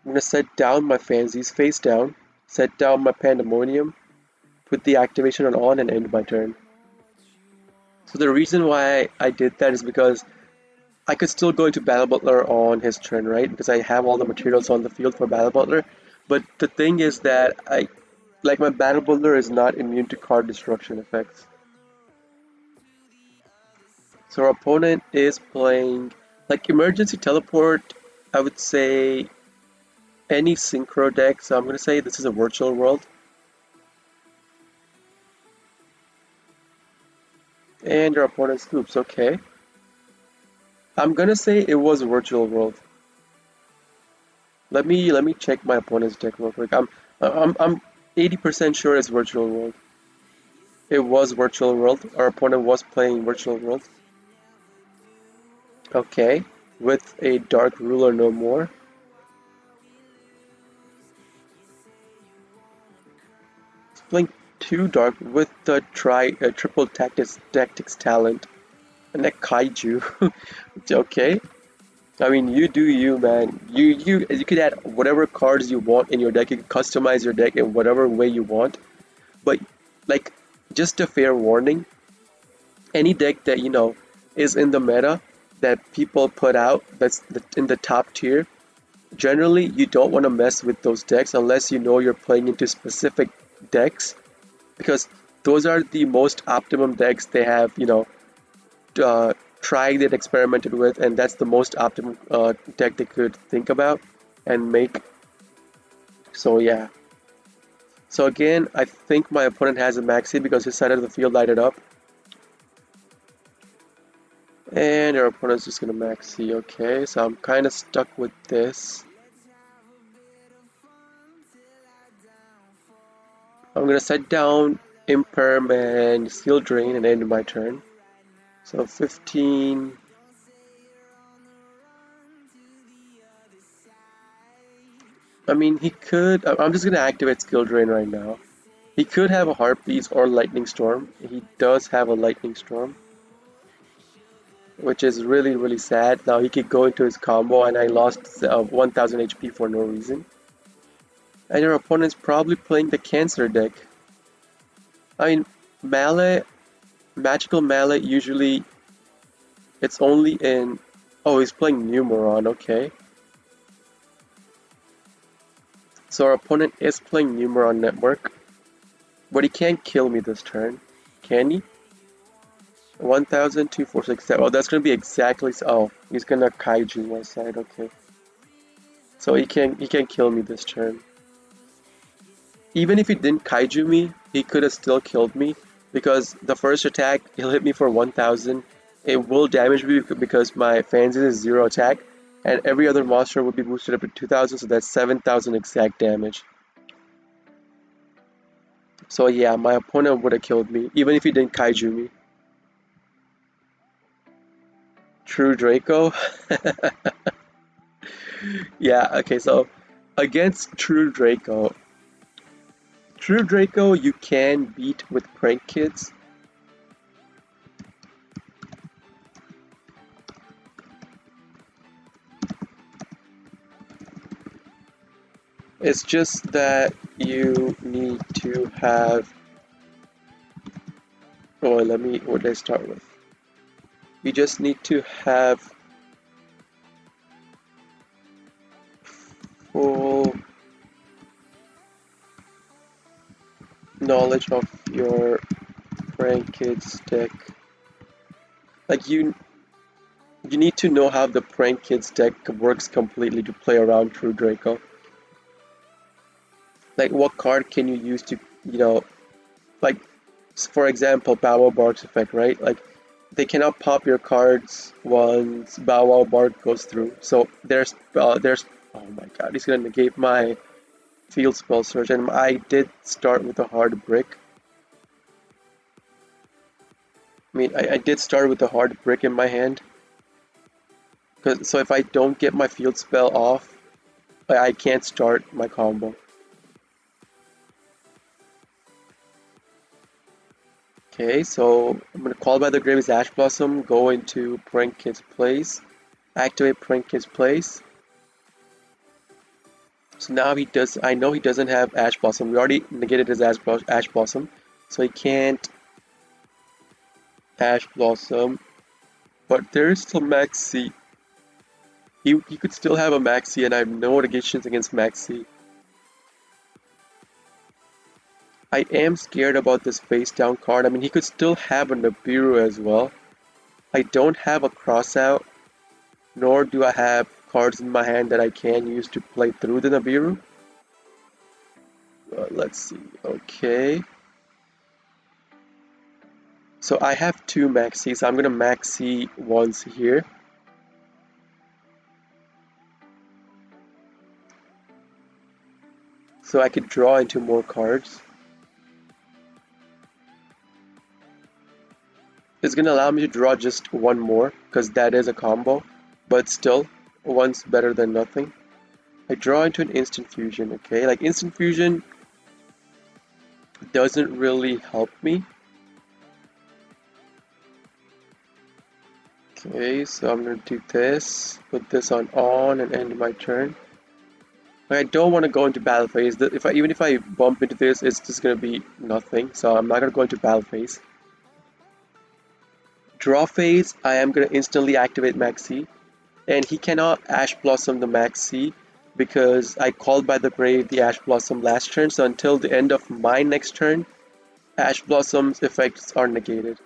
Speaker 1: I'm gonna set down my Fansies face down, set down my Pandemonium, put the activation on and end my turn. So the reason why I did that is because I could still go into Battle Butler on his turn, right? Because I have all the materials on the field for Battle Butler. But the thing is that my Battle Butler is not immune to card destruction effects. So our opponent is playing like Emergency Teleport. I would say any Synchro deck. So I'm gonna say this is a Virtual World. And our opponent scoops. Okay. I'm gonna say it was Virtual World. Let me check my opponent's deck real quick. I'm 80% sure it's Virtual World. It was Virtual World. Our opponent was playing Virtual World. Okay, with a Dark Ruler no more. It's playing two Dark with the triple tactics talent and a Kaiju. Okay. I mean, you do you, man. You could add whatever cards you want in your deck. You can customize your deck in whatever way you want. But like, just a fair warning, any deck that is in the meta that people put out that's in the top tier, generally you don't want to mess with those decks unless you know you're playing into specific decks, because those are the most optimum decks they have tried and experimented with, and that's the most optimum deck they could think about and make. So yeah. So again, I think my opponent has a Maxi because his side of the field lighted up. And our opponent's just gonna Maxi, okay, so I'm kinda stuck with this. I'm gonna set down Imperm and Steel Drain and end my turn. So 15. I mean, he could. I'm just gonna activate Skill Drain right now. He could have a Heartbeat or Lightning Storm. He does have a Lightning Storm, which is really, really sad. Now he could go into his combo, and I lost 1000 HP for no reason. And your opponent's probably playing the Cancer deck. I mean, Magical Mallet usually, it's only in... Oh, he's playing Numeron, okay. So our opponent is playing Numeron Network. But he can't kill me this turn, can he? 1000, 2, 4, 6, 7. Oh, that's gonna be exactly... Oh, he's gonna Kaiju my side, okay. So he can't kill me this turn. Even if he didn't Kaiju me, he could have still killed me because the first attack he'll hit me for 1000. It will damage me because my Fanzine is 0 attack, and every other monster will be boosted up to 2000, so that's 7000 exact damage. So yeah, my opponent would have killed me, even if he didn't kaiju me. True Draco? Yeah, okay, so against True Draco you can beat with Prank Kids. It's just that you need to have. Oh, what did I start with? You just need to have full knowledge of your Prank Kids deck. Like you need to know how the Prank Kids deck works completely to play around True Draco. Like what card can you use to, like for example, Bow Wow Bark's effect, right? Like they cannot pop your cards once Bow Wow Bark goes through. So there's oh my god, he's gonna negate my field spell search, and I did start with a hard brick. I mean, I did start with a hard brick in my hand. So if I don't get my field spell off, I can't start my combo. Okay, so I'm gonna call by the Grave's Ash Blossom, go into Prank Kid's place, activate Prank Kid's place. So now I know he doesn't have Ash Blossom. We already negated his Ash Blossom, so he can't Ash Blossom. But there is still Maxi. He could still have a Maxi, and I have no negations against Maxi. I am scared about this face down card. I mean, he could still have a Nibiru as well. I don't have a crossout, nor do I have cards in my hand that I can use to play through the Nibiru. Let's see. Okay. So I have two Maxis. I'm gonna Maxi once here. So I could draw into more cards. It's gonna allow me to draw just one more, because that is a combo. But still, one's better than nothing. I draw into an Instant Fusion, okay? Like, Instant Fusion doesn't really help me. Okay, so I'm gonna do this, put this on, and end my turn. I don't want to go into battle phase. Even if I bump into this, it's just gonna be nothing. So I'm not gonna go into battle phase. Draw phase, I am gonna instantly activate Maxi, and he cannot Ash Blossom the Maxi because I called by the Brave the Ash Blossom last turn. So until the end of my next turn, Ash Blossom's effects are negated.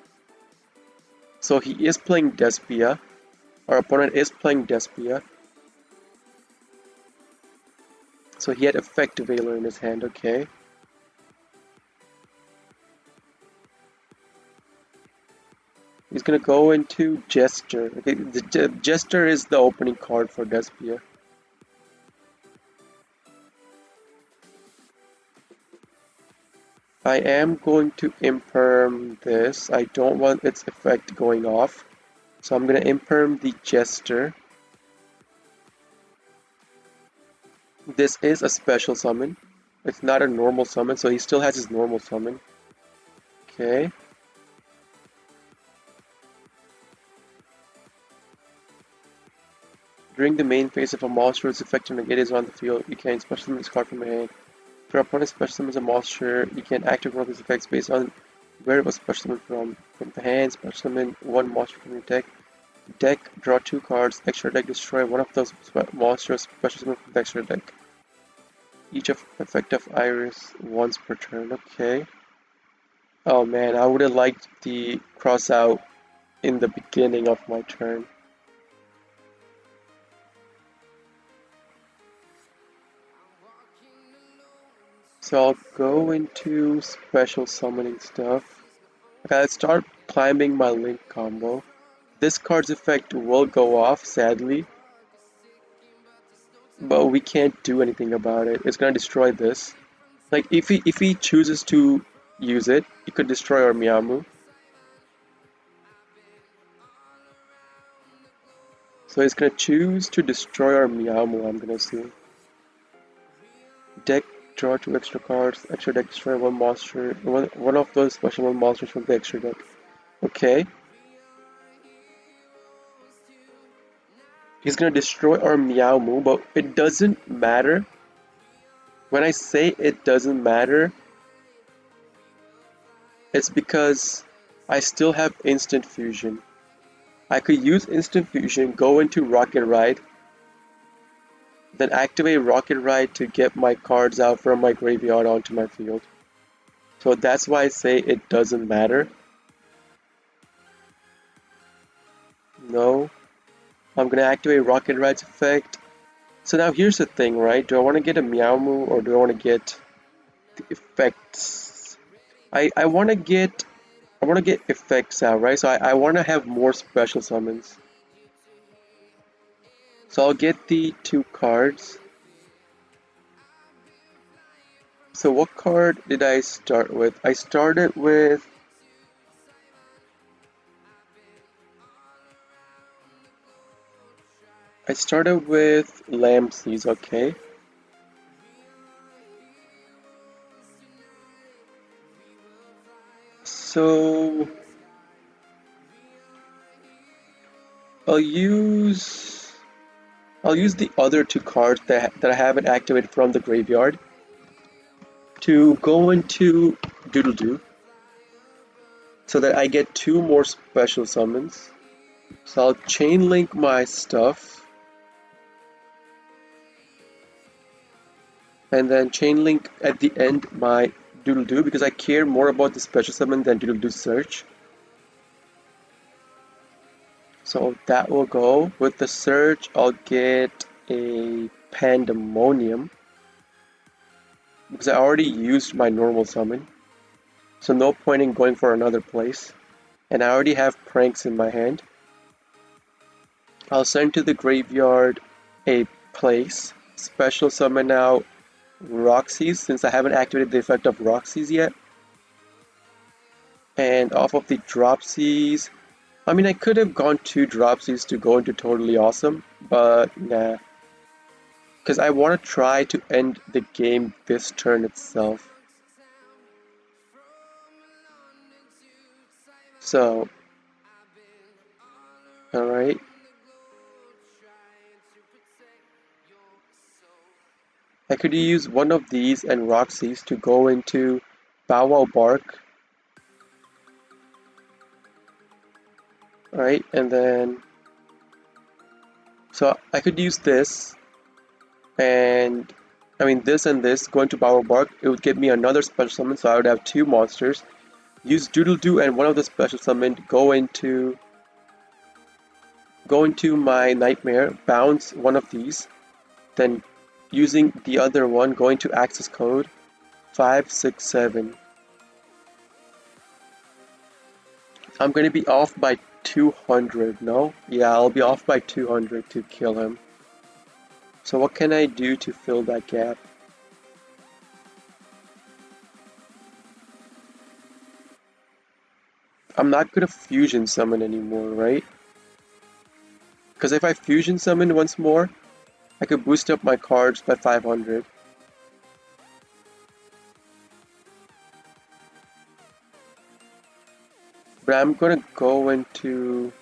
Speaker 1: So he is playing Despia. Our opponent is playing Despia. So he had Effect Veiler in his hand, okay. He's gonna go into Jester. Okay, the Jester is the opening card for Despia. I am going to imperm this. I don't want its effect going off. So I'm gonna imperm the Jester. This is a special summon. It's not a normal summon, so he still has his normal summon. Okay. During the main phase, if a monster is effective negated is on the field, you can special summon this card from your hand. If your opponent special summons a monster, you can activate one of these effects based on where it was special summoned from the hand. Special summon one monster from your deck. Deck, draw two cards. Extra deck, destroy one of those monsters special summoned from the extra deck. Each effect of Iris once per turn. Okay. Oh man, I would have liked the cross out in the beginning of my turn. So I'll go into special summoning stuff. Okay, let's start climbing my Link combo. This card's effect will go off, sadly, but we can't do anything about it. It's gonna destroy this. Like, if he chooses to use it, it could destroy our Miyamu. So he's gonna choose to destroy our Miyamu, I'm gonna assume. Deck, draw 2 extra cards, extra deck, destroy one monster, one of those special one monsters from the extra deck. Okay. He's gonna destroy our Meowmoo, but it doesn't matter. When I say it doesn't matter, it's because I still have Instant Fusion. I could use Instant Fusion, go into Rocket Ride, then activate Rocket Ride to get my cards out from my graveyard onto my field. So that's why I say it doesn't matter. No. I'm gonna activate Rocket Ride's effect. So now here's the thing, right? Do I want to get a Meowmoo or do I want to get the effects? I want to get effects out, right? So I want to have more special summons. So I'll get the 2 cards. So what card did I start with? I started with Lamseys, okay. So I'll use the other 2 cards that I haven't activated from the graveyard to go into Doodle-Doo so that I get 2 more special summons. So I'll chain link my stuff and then chain link at the end my Doodle-Doo because I care more about the special summon than Doodle-Doo search. So that will go. With the search, I'll get a Pandemonium because I already used my normal summon. So no point in going for another place. And I already have Pranks in my hand. I'll send to the graveyard a place. Special summon out Roxy's since I haven't activated the effect of Roxy's yet. And off of the Dropsies, I mean I could have gone 2 Dropsies to go into Totally Awesome, but nah. Because I want to try to end the game this turn itself. So, alright. I could use one of these and Roxy's to go into Bow Wow Bark. Alright, and then... So I could use this, and... I mean this and this, go into Bow Wow Bark, it would give me another special summon, so I would have 2 monsters. Use Doodle-Doo and one of the special summon, go into my Nightmare, bounce one of these, then using the other one, going to access code 567. I'm going to be off by 200, no? Yeah, I'll be off by 200 to kill him. So what can I do to fill that gap? I'm not going to fusion summon anymore, right? Because if I fusion summon once more, I could boost up my cards by 500. But I'm gonna go into...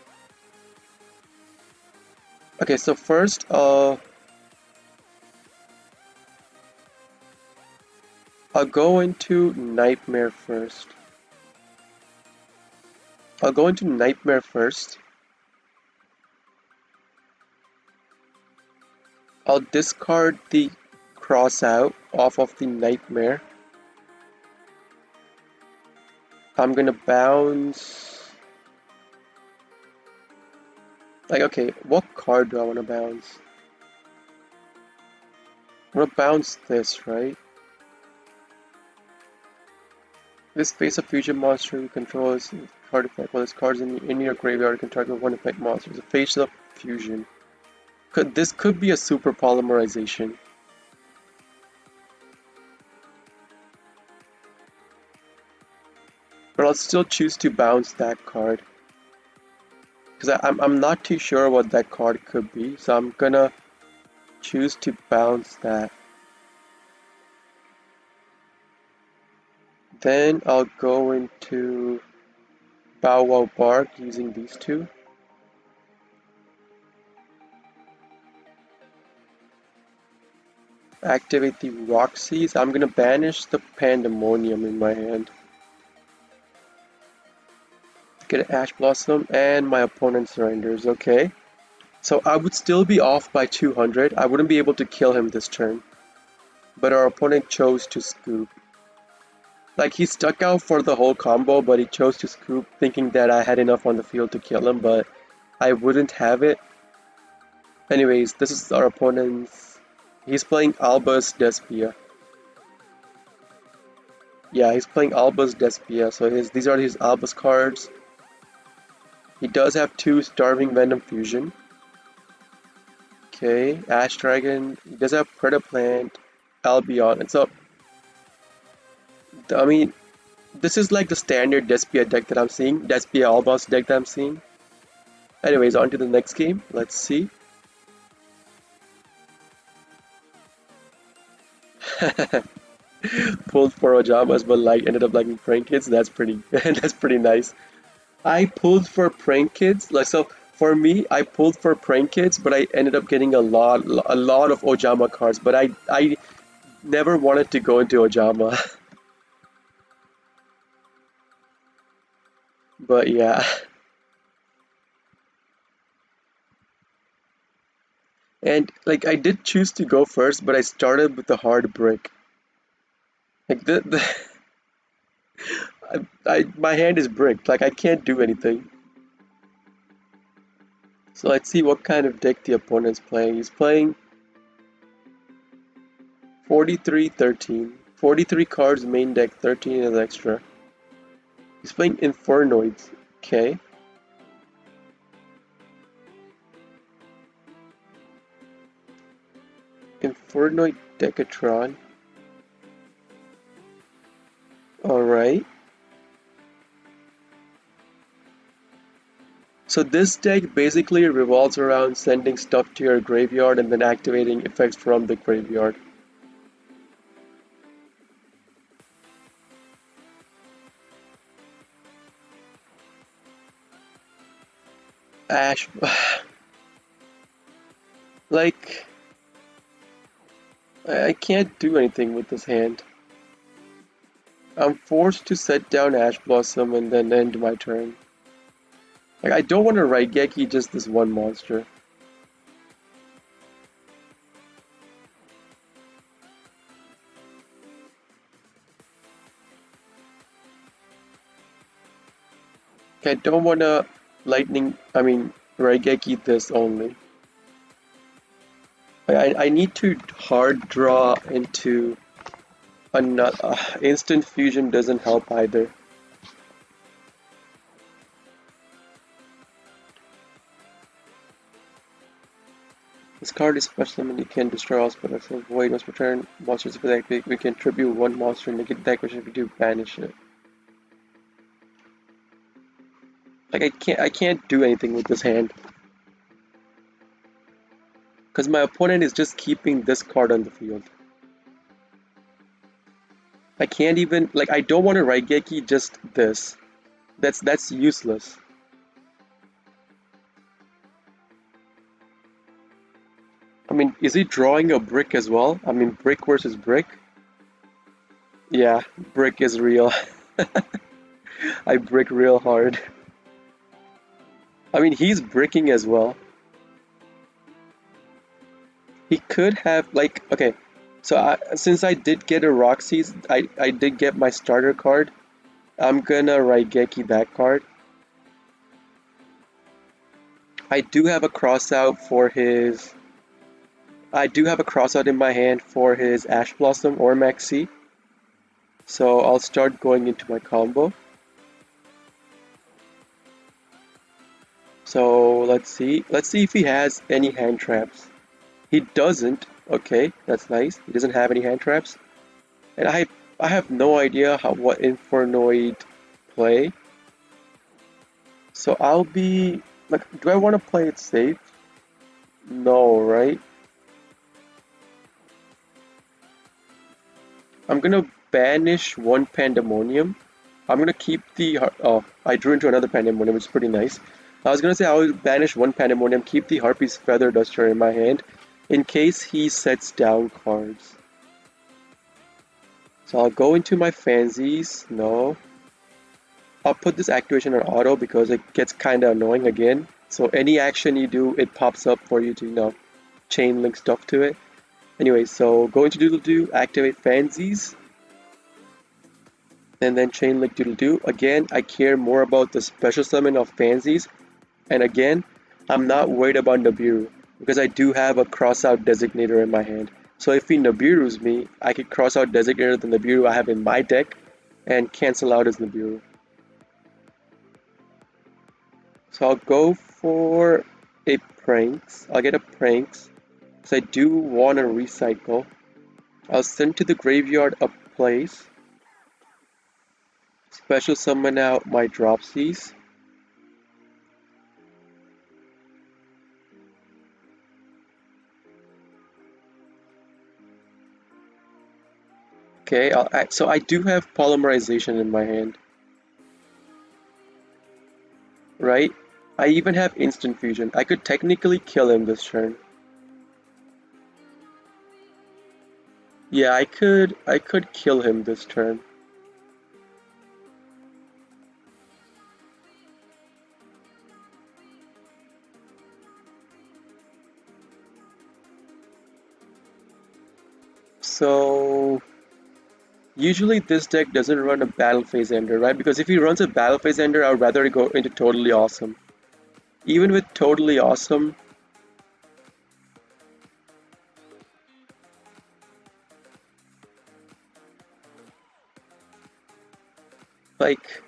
Speaker 1: Okay, so first, I'll go into Nightmare first. I'll go into Nightmare first. I'll discard the Cross Out off of the Nightmare. I'm gonna bounce... Like, okay, what card do I want to bounce? I'm gonna bounce this, right? This face of fusion monster you control is card effect. While this card's in your graveyard, you can target one effect monster. It's a face of fusion. This could be a super polymerization. But I'll still choose to bounce that card. Because I'm not too sure what that card could be, so I'm gonna choose to bounce that. Then I'll go into Bow Wow Bark using these two. Activate the Roxy's. I'm gonna banish the Pandemonium in my hand. Get an Ash Blossom, and my opponent surrenders. Okay. So I would still be off by 200. I wouldn't be able to kill him this turn. But our opponent chose to scoop. Like, he stuck out for the whole combo, but he chose to scoop thinking that I had enough on the field to kill him, but I wouldn't have it. Anyways, this is our opponent's... He's playing Albus Despia. Yeah, he's playing Albus Despia, so these are his Albus cards. He does have 2 Starving Venom Fusion. Okay, Ash Dragon. He does have Predaplant, Albion, and so... I mean, this is like the standard Despia deck that I'm seeing. Despia Albus deck that I'm seeing. Anyways, on to the next game. Let's see. Pulled for Ojamas, but ended up liking Prank Kids. That's pretty. That's pretty nice. I pulled for Prank Kids. So for me, I pulled for Prank Kids, but I ended up getting a lot of Ojama cards. But I never wanted to go into Ojama. But yeah. And like, I did choose to go first, but I started with the hard brick. Like my hand is bricked. Like, I can't do anything. So let's see what kind of deck the opponent's playing. He's playing 43-13. 43 cards main deck, 13 is extra. He's playing Infernoids. Okay. Infernoid Decatron. Alright. So this deck basically revolves around sending stuff to your graveyard and then activating effects from the graveyard. Ash... like... I can't do anything with this hand. I'm forced to set down Ash Blossom and then end my turn. Like, I don't want to Raigeki just this one monster. I don't want to Raigeki this only. I need to hard draw into another. Instant fusion doesn't help either. This card is special and you can destroy all spells. So void must return monsters if they we can tribute one monster and negate that question if we do banish it. Like, I can't do anything with this hand. Because my opponent is just keeping this card on the field. I can't even, like, I don't want to Raigeki just this. That's useless. I mean, is he drawing a brick as well? I mean, brick versus brick? Yeah, brick is real. I brick real hard. I mean, he's bricking as well. He could have, like, okay, so since I did get a Roxy's, I did get my starter card. I'm gonna Raigeki that card. I do have a crossout for his... I do have a crossout in my hand for his Ash Blossom or Maxi. So I'll start going into my combo. So let's see. Let's see if he has any hand traps. He doesn't. Okay, that's nice. He doesn't have any hand traps. And I have no idea what Infernoid play. So I'll be like, do I want to play it safe? No, right? I'm gonna banish one Pandemonium. I'm gonna keep the oh, I drew into another Pandemonium, which is pretty nice. I was gonna say I will banish one Pandemonium, keep the Harpy's Feather Duster in my hand, in case he sets down cards. So I'll go into my Fansies. No. I'll put this activation on auto because it gets kinda annoying again. So any action you do, it pops up for you to, chain link stuff to it. Anyway, so go into Doodle Doo, activate Fansies, and then chain link Doodle Doo. Again, I care more about the special summon of Fansies, and again, I'm not worried about Nibiru because I do have a cross out designator in my hand. So if he Nibiru's me, I could cross out designator the Nibiru I have in my deck and cancel out his Nibiru. So I'll go for a Pranks. I'll get a Pranks because I do want to recycle. I'll send to the graveyard a place. Special summon out my Dropsies. Okay, so I do have Polymerization in my hand. Right? I even have Instant Fusion. I could technically kill him this turn. Yeah, I could kill him this turn. So usually this deck doesn't run a Battle Phase Ender, right? Because if he runs a Battle Phase Ender, I would rather go into Totally Awesome. Even with Totally Awesome, like,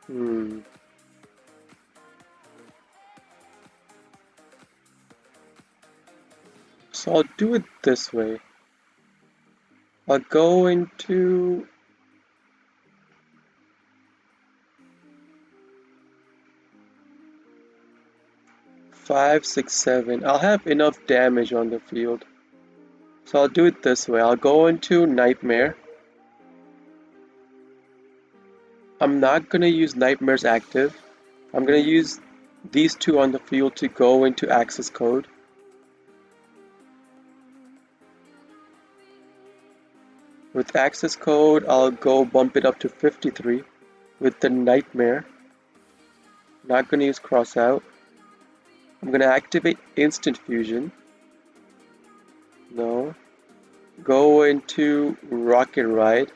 Speaker 1: hmm. So I'll do it this way. I'll go into 5, 6, 7. I'll have enough damage on the field. So I'll do it this way. I'll go into Nightmare. I'm not going to use Nightmare's active. I'm going to use these two on the field to go into Access Code. With Access Code, I'll go bump it up to 53 with the Nightmare. Not going to use Cross Out. I'm going to activate Instant Fusion. No. Go into Rocket Ride.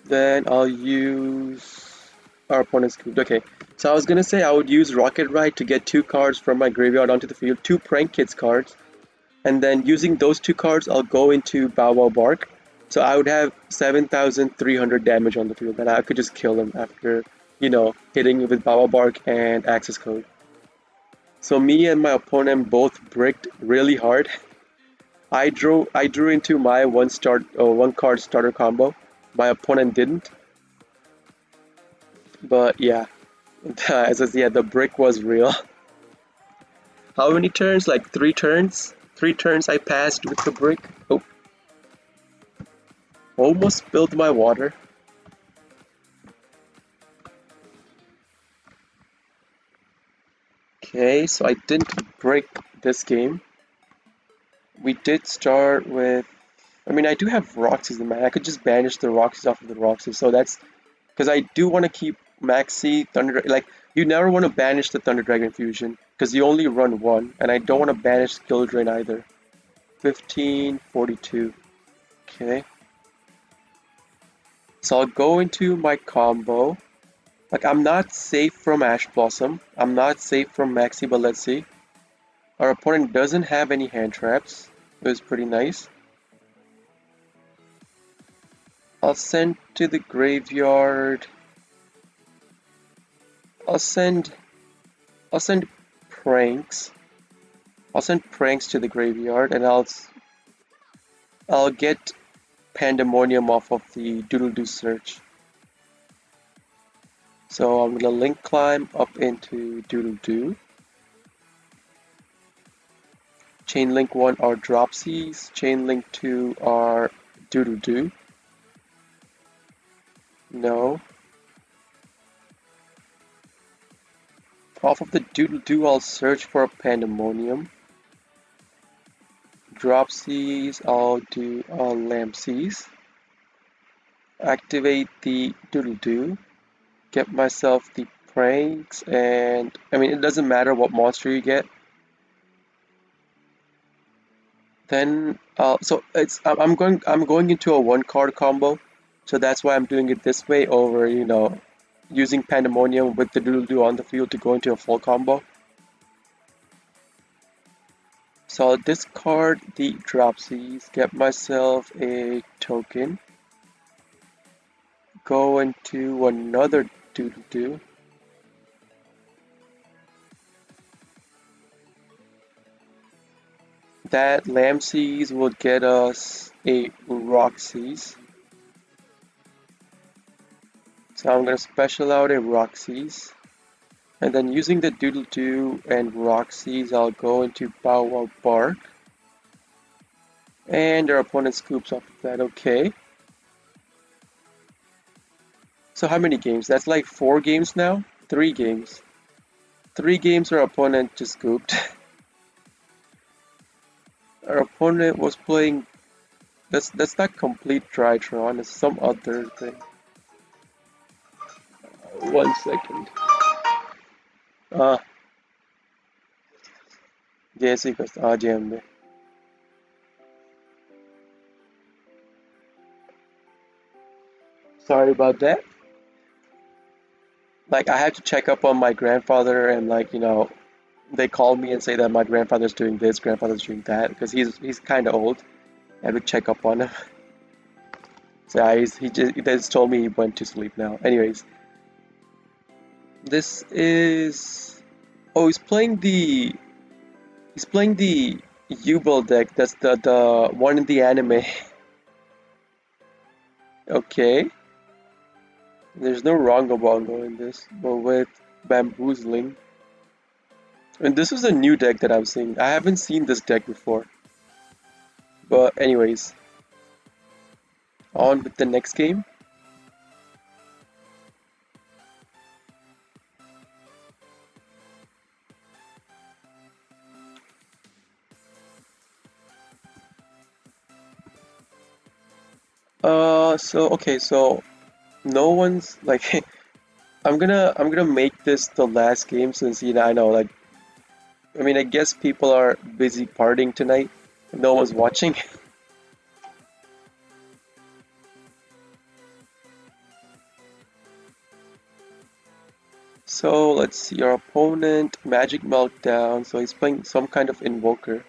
Speaker 1: Then I'll use our opponent's cube. Okay, so I was gonna say I would use Rocket Ride to get 2 cards from my graveyard onto the field, 2 Prank Kids cards, and then using those 2 cards, I'll go into Bow Wow Bark. So I would have 7,300 damage on the field, and I could just kill him after, hitting with Bow Wow Bark and Access Code. So me and my opponent both bricked really hard. I drew into my one card starter combo. My opponent didn't. But yeah, as I said, the brick was real. How many turns? Like 3 turns? 3 turns I passed with the brick. Oh, almost spilled my water. Okay, so I didn't break this game. We did start with, I mean, I do have Roxy's in my hand. I could just banish the Roxy's off of the Roxy. So that's because I do want to keep Maxi Thunder. Like, you never want to banish the Thunder Dragon Fusion because you only run one, and I don't want to banish Skill Drain either. 1542. Okay. So I'll go into my combo. Like, I'm not safe from Ash Blossom. I'm not safe from Maxi, but let's see. Our opponent doesn't have any hand traps. It was pretty nice. I'll send to the graveyard. I'll send I'll send pranks. I'll send pranks to the graveyard and I'll get Pandemonium off of the Doodle-Doo search. So I'm gonna link climb up into Doodle-Doo. Chain link 1 are Dropsies, chain link 2 are Doodle-Doo. No. Off of the Doodle-Doo I'll search for a Pandemonium. Dropsies I'll do Lampsies. Activate the Doodle-Doo. Get myself the pranks, and I mean it doesn't matter what monster you get. Then so it's I'm going into a 1 card combo, so that's why I'm doing it this way over using Pandemonium with the Doodle-Doo on the field to go into a full combo. So I'll discard the Dropsies, get myself a token, go into another Doodle-Doo. That Lampsies will get us a Roxy's. So I'm going to special out a Roxy's. And then using the Doodle-Doo and Roxy's, I'll go into Bow Wow Bark. And our opponent scoops off of that, okay. So how many games? That's like 4 games now? 3 games. 3 games our opponent just scooped. Our opponent was playing... That's not complete Drytron, it's some other thing. 1 second. जैसे ही बस आ जाए हमने. Sorry about that. Like, I had to check up on my grandfather, and they called me and say that my grandfather's doing this, grandfather's doing that, because he's kind of old. I had to check up on him. So yeah, he just told me he went to sleep now. Anyways, this is oh he's playing the U-Ball deck. That's the one in the anime. Okay, there's no Rongo Bongo in this, but with Bamboozling. And this is a new deck that I'm seeing. I haven't seen this deck before. But anyways, on with the next game. So no one's like I'm gonna make this the last game since I know I mean I guess people are busy partying tonight. No one's watching. So let's see our opponent, Magic Meltdown, so he's playing some kind of invoker.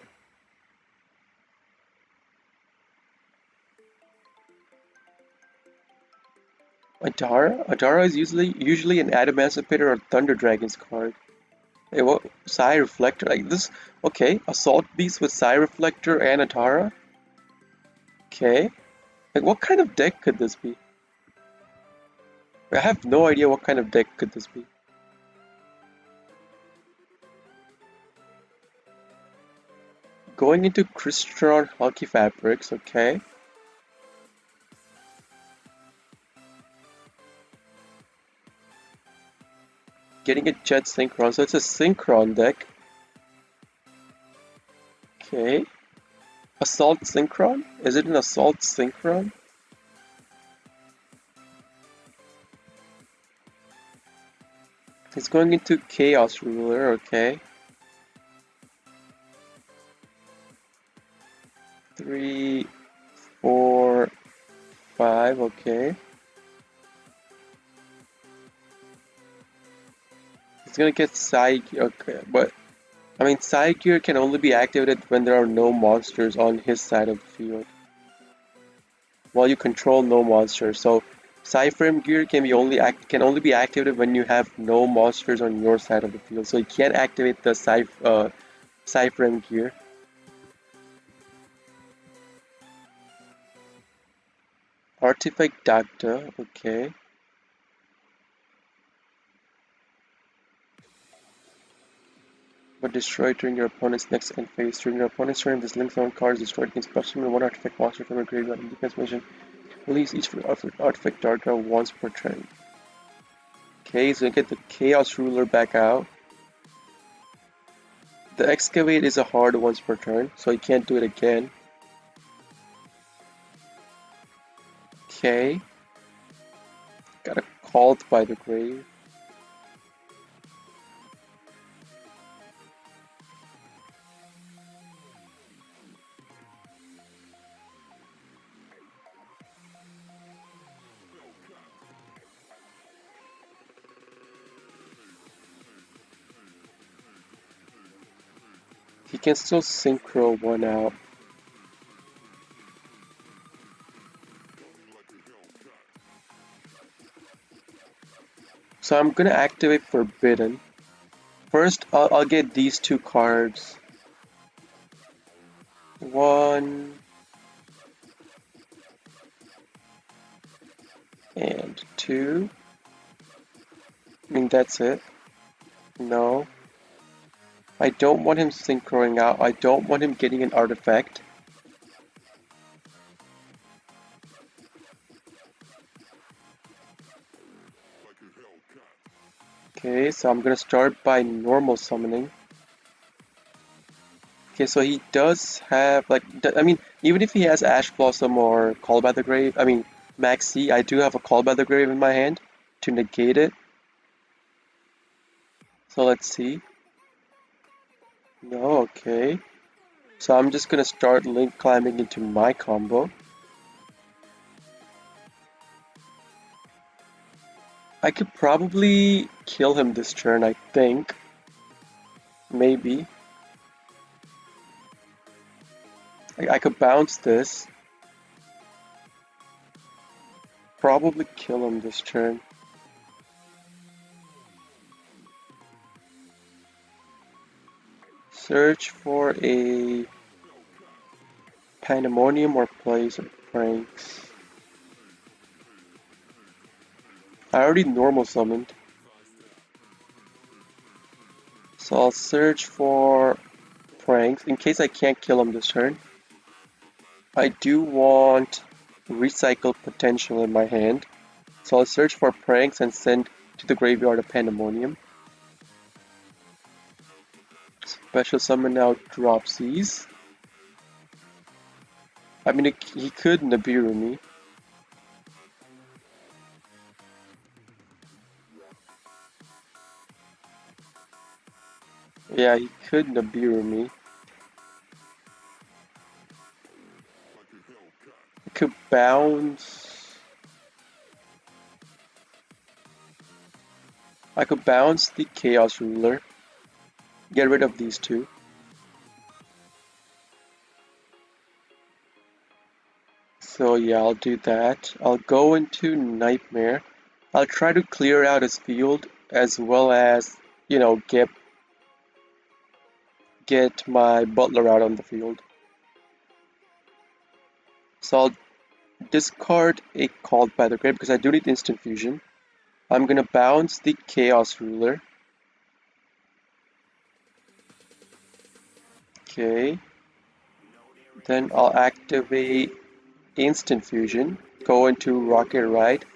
Speaker 1: Adara? Adara is usually an Adamancipator or Thunder Dragon's card. Hey, what? Psy Reflector? Like this? Okay, Assault Beast with Psy Reflector and Adara? Okay. Like what kind of deck could this be? I have no idea what kind of deck could this be. Going into Crystron Hulky Fabrics, okay. Getting a Jet Synchron, so it's a Synchron deck. Okay. Assault Synchron? Is it an Assault Synchron? It's going into Chaos Ruler, okay. 3, 4, 5, okay. He's gonna get Psy Gear, okay, but I mean Psy Gear can only be activated when there are no monsters on his side of the field. While you control no monsters, so Psy-Frame Gear can only be activated when you have no monsters on your side of the field. So you can't activate the Psy-Frame Gear. Artifact Dagda, okay. But destroyed during your opponent's next end phase. During your opponent's turn, this link zone card is destroyed. You can special summon one artifact monster from your graveyard in defense mission. Release each artifact Dagda once per turn. Okay, so you get the Chaos Ruler back out. The Excavate is a hard once per turn, so you can't do it again. Okay. Got a Called by the Grave. He can still synchro one out. So I'm gonna activate Forbidden. First, I'll get these two cards. One and two. I mean, that's it. No. I don't want him synchroing out. I don't want him getting an artifact. Okay, so I'm gonna start by normal summoning. Okay, so he does have, like, I mean, even if he has Ash Blossom or Call by the Grave, I mean, Maxi, I do have a Call by the Grave in my hand to negate it. So let's see. No, okay. So I'm just gonna start Link climbing into my combo. I could probably kill him this turn, I think. Maybe. I could bounce this. Probably kill him this turn. Search for a Pandemonium or Plays of Pranks. I already normal summoned. So I'll search for Pranks in case I can't kill him this turn. I do want Recycle Potential in my hand. So I'll search for Pranks and send to the graveyard a Pandemonium. Special summon out Dropsies. I mean, he could Nibiru me. Yeah, he could Nibiru me. He could bounce. I could bounce the Chaos Ruler. Get rid of these two. So yeah, I'll do that. I'll go into Nightmare. I'll try to clear out his field as well as, you know, get my Butler out on the field. So I'll discard a Called by the Grave because I do need instant fusion. I'm gonna bounce the Chaos Ruler. Okay. Then I'll activate instant fusion. Go into Rocket Ride.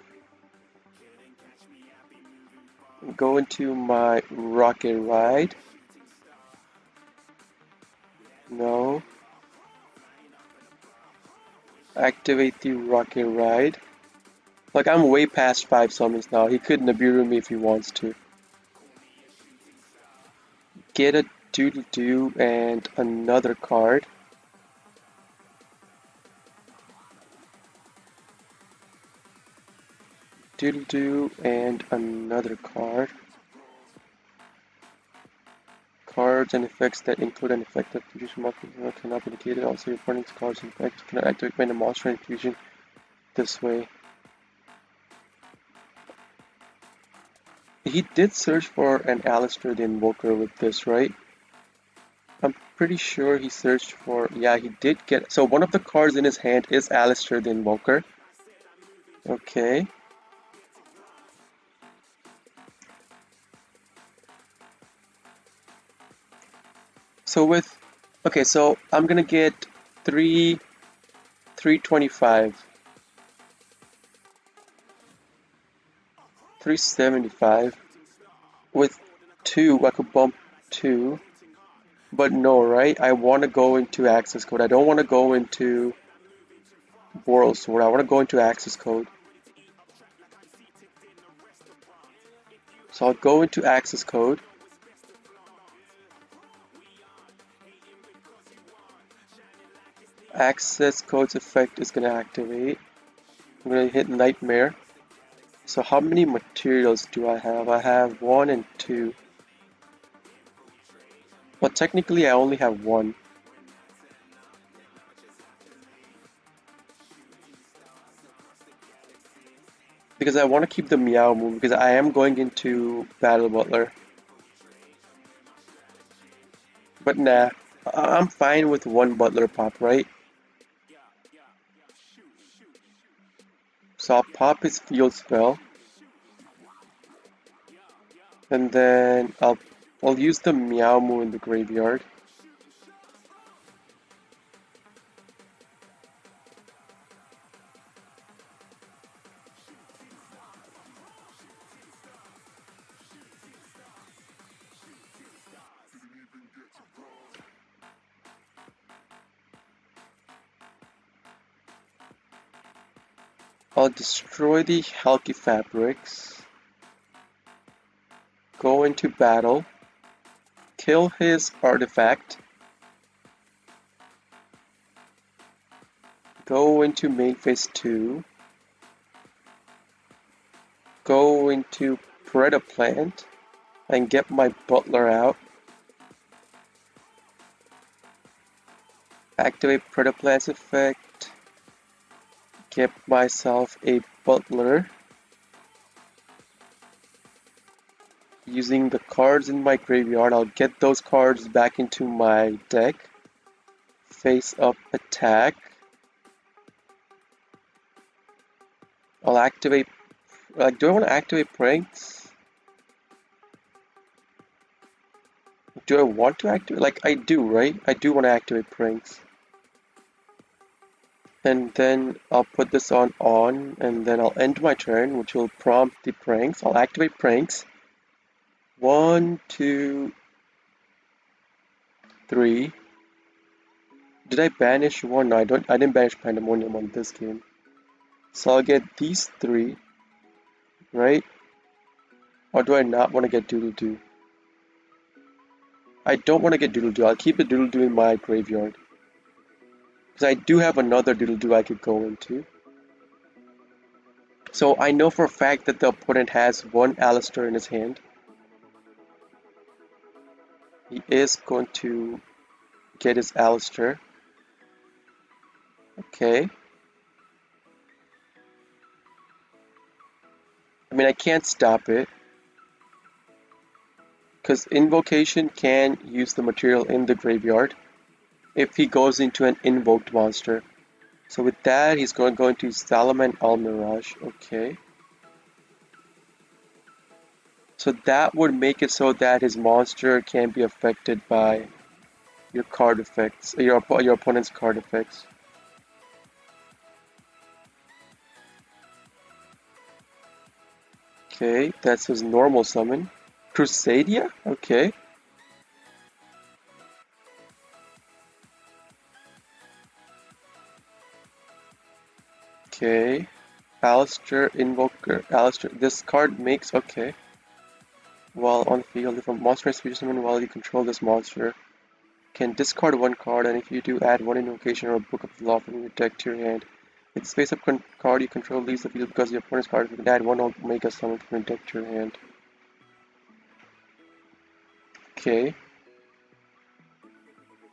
Speaker 1: Go into my Rocket Ride. No. Activate the Rocket Ride. Like, I'm way past 5 summons now. He could Nibiru me if he wants to. Get a Doodle-Doo and another card. Doodle-Doo and another card. cards and effects that include an effect that produces multiple cannot be negated. Also, your opponent's cards and effects cannot activate when a monster infusion this way. He did search for an Alistair the Invoker with this, right? I'm pretty sure he searched for, yeah, he did get, so one of the cards in his hand is Alistair the Invoker. Okay. So with, okay, so I'm gonna get 325, 375. With 2, I could bump 2. But no, right? I want to go into access code. I don't want to go into World Sword. I want to go into access code. So I'll go into access code. Access code's effect is going to activate. I'm going to hit Nightmare. So how many materials do I have? I have 1 and 2. Well, technically I only have 1. Because I want to keep the Meow move, because I am going into Battle Butler. But nah, I'm fine with 1 Butler pop, right? So I'll pop his Field Spell. And then I'll use the Meow Moo in the graveyard. I'll destroy the Halki Fabrics. Go into battle. Kill his artifact. Go into main phase 2. Go into Predaplant and get my Butler out. Activate Predaplant's effect. Get myself a Butler. Using the cards in my graveyard, I'll get those cards back into my deck. Face up attack. I'll activate, like, do I want to activate Pranks? Do I want to activate, like, I do, right? I do want to activate Pranks. And then I'll put this on, and then I'll end my turn, which will prompt the Pranks. I'll activate Pranks. 1, 2, 3. Did I banish 1? No, I didn't banish Pandemonium on this game. So I'll get these 3, right? Or do I not want to get Doodle Doo? I don't want to get Doodle Doo. I'll keep the Doodle Doo in my graveyard. Because I do have another Doodle Doo I could go into. So I know for a fact that the opponent has 1 Alistair in his hand. He is going to get his Alistair. Okay. I mean, I can't stop it. Because Invocation can use the material in the graveyard if he goes into an invoked monster. So with that, he's going to go into Salaman Almirage. Okay. So that would make it so that his monster can be affected by your card effects, your opponent's card effects. Okay, that's his normal summon. Crusadia? Okay. Okay. Alistair, Invoker, Alistair. This card makes, okay. While on the field, if a monster is summon while you control this monster, can discard 1 card, and if you do, add 1 invocation or a Book of the Law from your deck to your hand. If the face-up card you control leaves the field because your opponent's card, you can add 1 Omega Summon from your deck to your hand. Okay.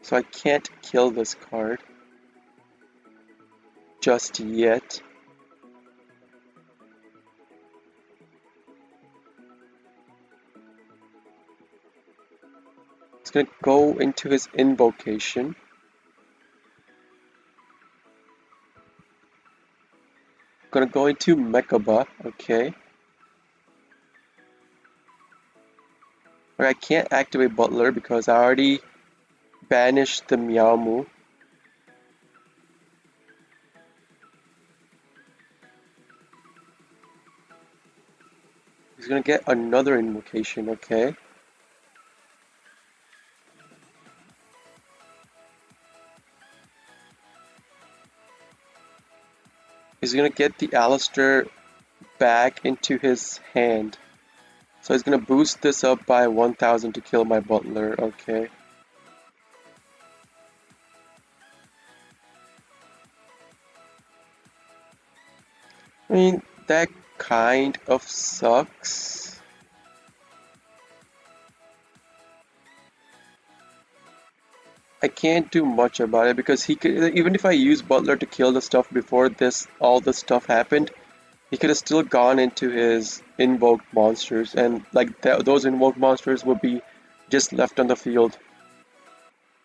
Speaker 1: So I can't kill this card just yet. It's gonna go into his invocation. Gonna go into Mechaba, okay. But I can't activate Butler because I already banished the Meowmoo. He's gonna get another invocation, okay. He's gonna get the Alistair back into his hand. So he's gonna boost this up by 1000 to kill my Butler, okay. I mean, that kind of sucks. I can't do much about it because he could, even if I use Butler to kill the stuff before all this stuff happened, he could have still gone into his invoked monsters, and like those invoked monsters would be just left on the field.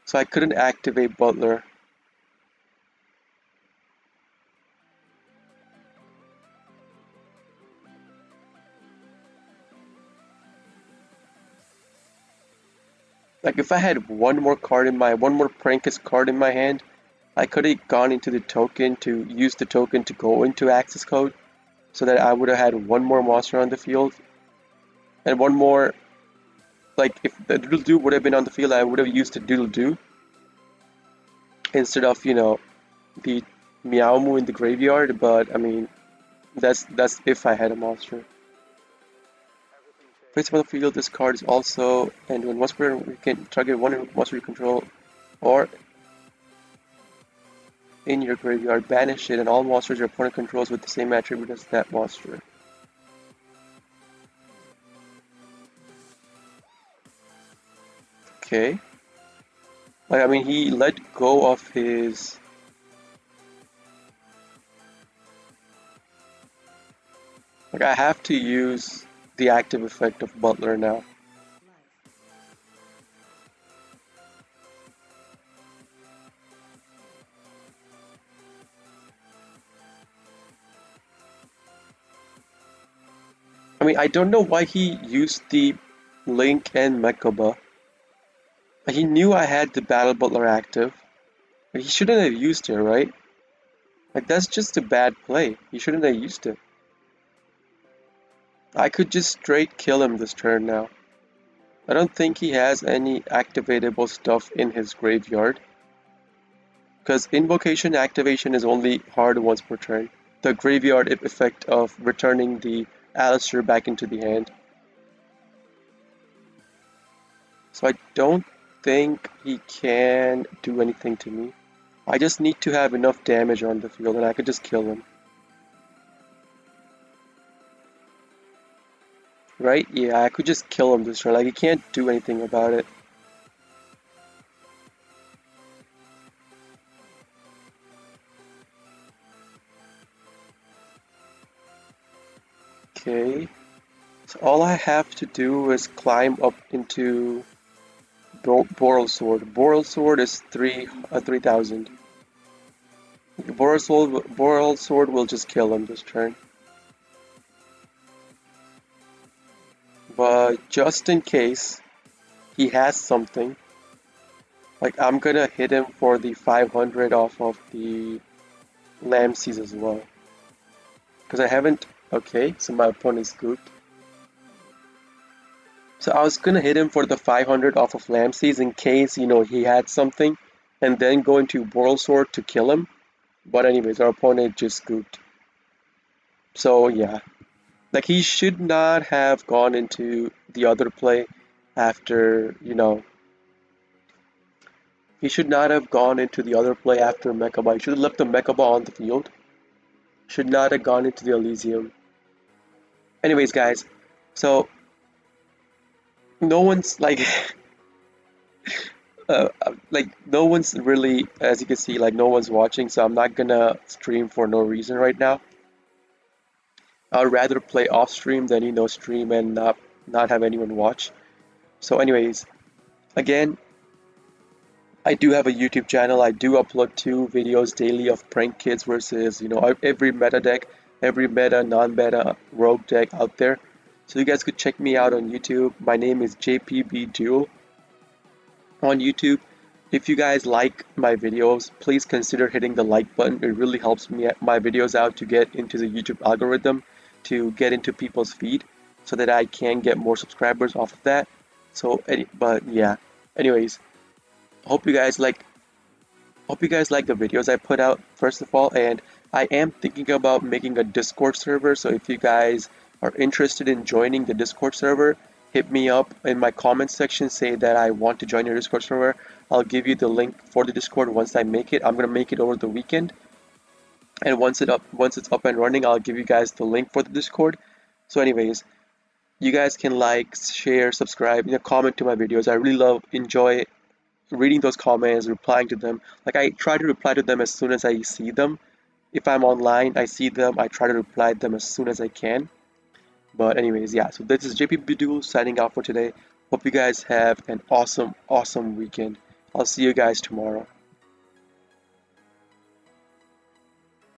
Speaker 1: So I couldn't activate Butler. Like if I had one more Prankist card in my hand, I could have gone into the token to use the token to go into access code, so that I would have had one more monster on the field, and one more. Like if the Doodle-Doo would have been on the field, I would have used the Doodle-Doo instead of, the Meowmoo in the graveyard. But I mean, that's if I had a monster. Face upon the field, this card is also, and when once per turn, you can target one monster you control, or in your graveyard, banish it, and all monsters your opponent controls with the same attribute as that monster. Okay. Like, I mean, he let go of his. Like, I have to use the active effect of Butler now. I mean, I don't know why he used the Link and Mechaba. He knew I had the Battle Butler active. He shouldn't have used it, right? Like, that's just a bad play. He shouldn't have used it. I could just straight kill him this turn now. I don't think he has any activatable stuff in his graveyard. Because invocation activation is only hard once per turn. The graveyard effect of returning the Alistair back into the hand. So I don't think he can do anything to me. I just need to have enough damage on the field and I could just kill him. Right? Yeah, I could just kill him this turn. Like, he can't do anything about it. Okay. So all I have to do is climb up into Borrelsword. Borrelsword is 3,000. Borrelsword will just kill him this turn. But just in case he has something, like I'm gonna hit him for the 500 off of the Lamseys as well. Because I haven't. Okay, so my opponent's scooped. So I was gonna hit him for the 500 off of Lamseys in case, he had something, and then go into Borrelsword to kill him. But anyways, our opponent just scooped. So yeah. Like, he should not have gone into the other play after, he should not have gone into the other play after Mechaba. He should have left the Mechaba on the field. Should not have gone into the Elysium. Anyways, guys, so no one's like like no one's really, as you can see, like no one's watching, so I'm not gonna stream for no reason right now. I'd rather play off stream than stream and not have anyone watch. So anyways, again, I do have a YouTube channel. I do upload 2 videos daily of prank kids versus every meta deck, every meta, non-meta rogue deck out there. So you guys could check me out on YouTube. My name is JPB Duel on YouTube. If you guys like my videos, please consider hitting the like button. It really helps me my videos out to get into the YouTube algorithm, to get into people's feed, so that I can get more subscribers off of that. So, but yeah. Anyways, hope you guys like hope you guys like the videos I put out first of all, and I am thinking about making a Discord server. So if you guys are interested in joining the Discord server, hit me up in my comments section, say that I want to join your Discord server. I'll give you the link for the Discord once I make it. I'm gonna make it over the weekend, and once it's up and running, I'll give you guys the link for the Discord. So anyways, you guys can like, share, subscribe, comment to my videos. I really enjoy reading those comments, replying to them. Like I try to reply to them as soon as I see them. If I'm online, I see them, I try to reply to them as soon as I can. But anyways, yeah, so this is JP Bidul signing out for today. Hope you guys have an awesome weekend. I'll see you guys tomorrow.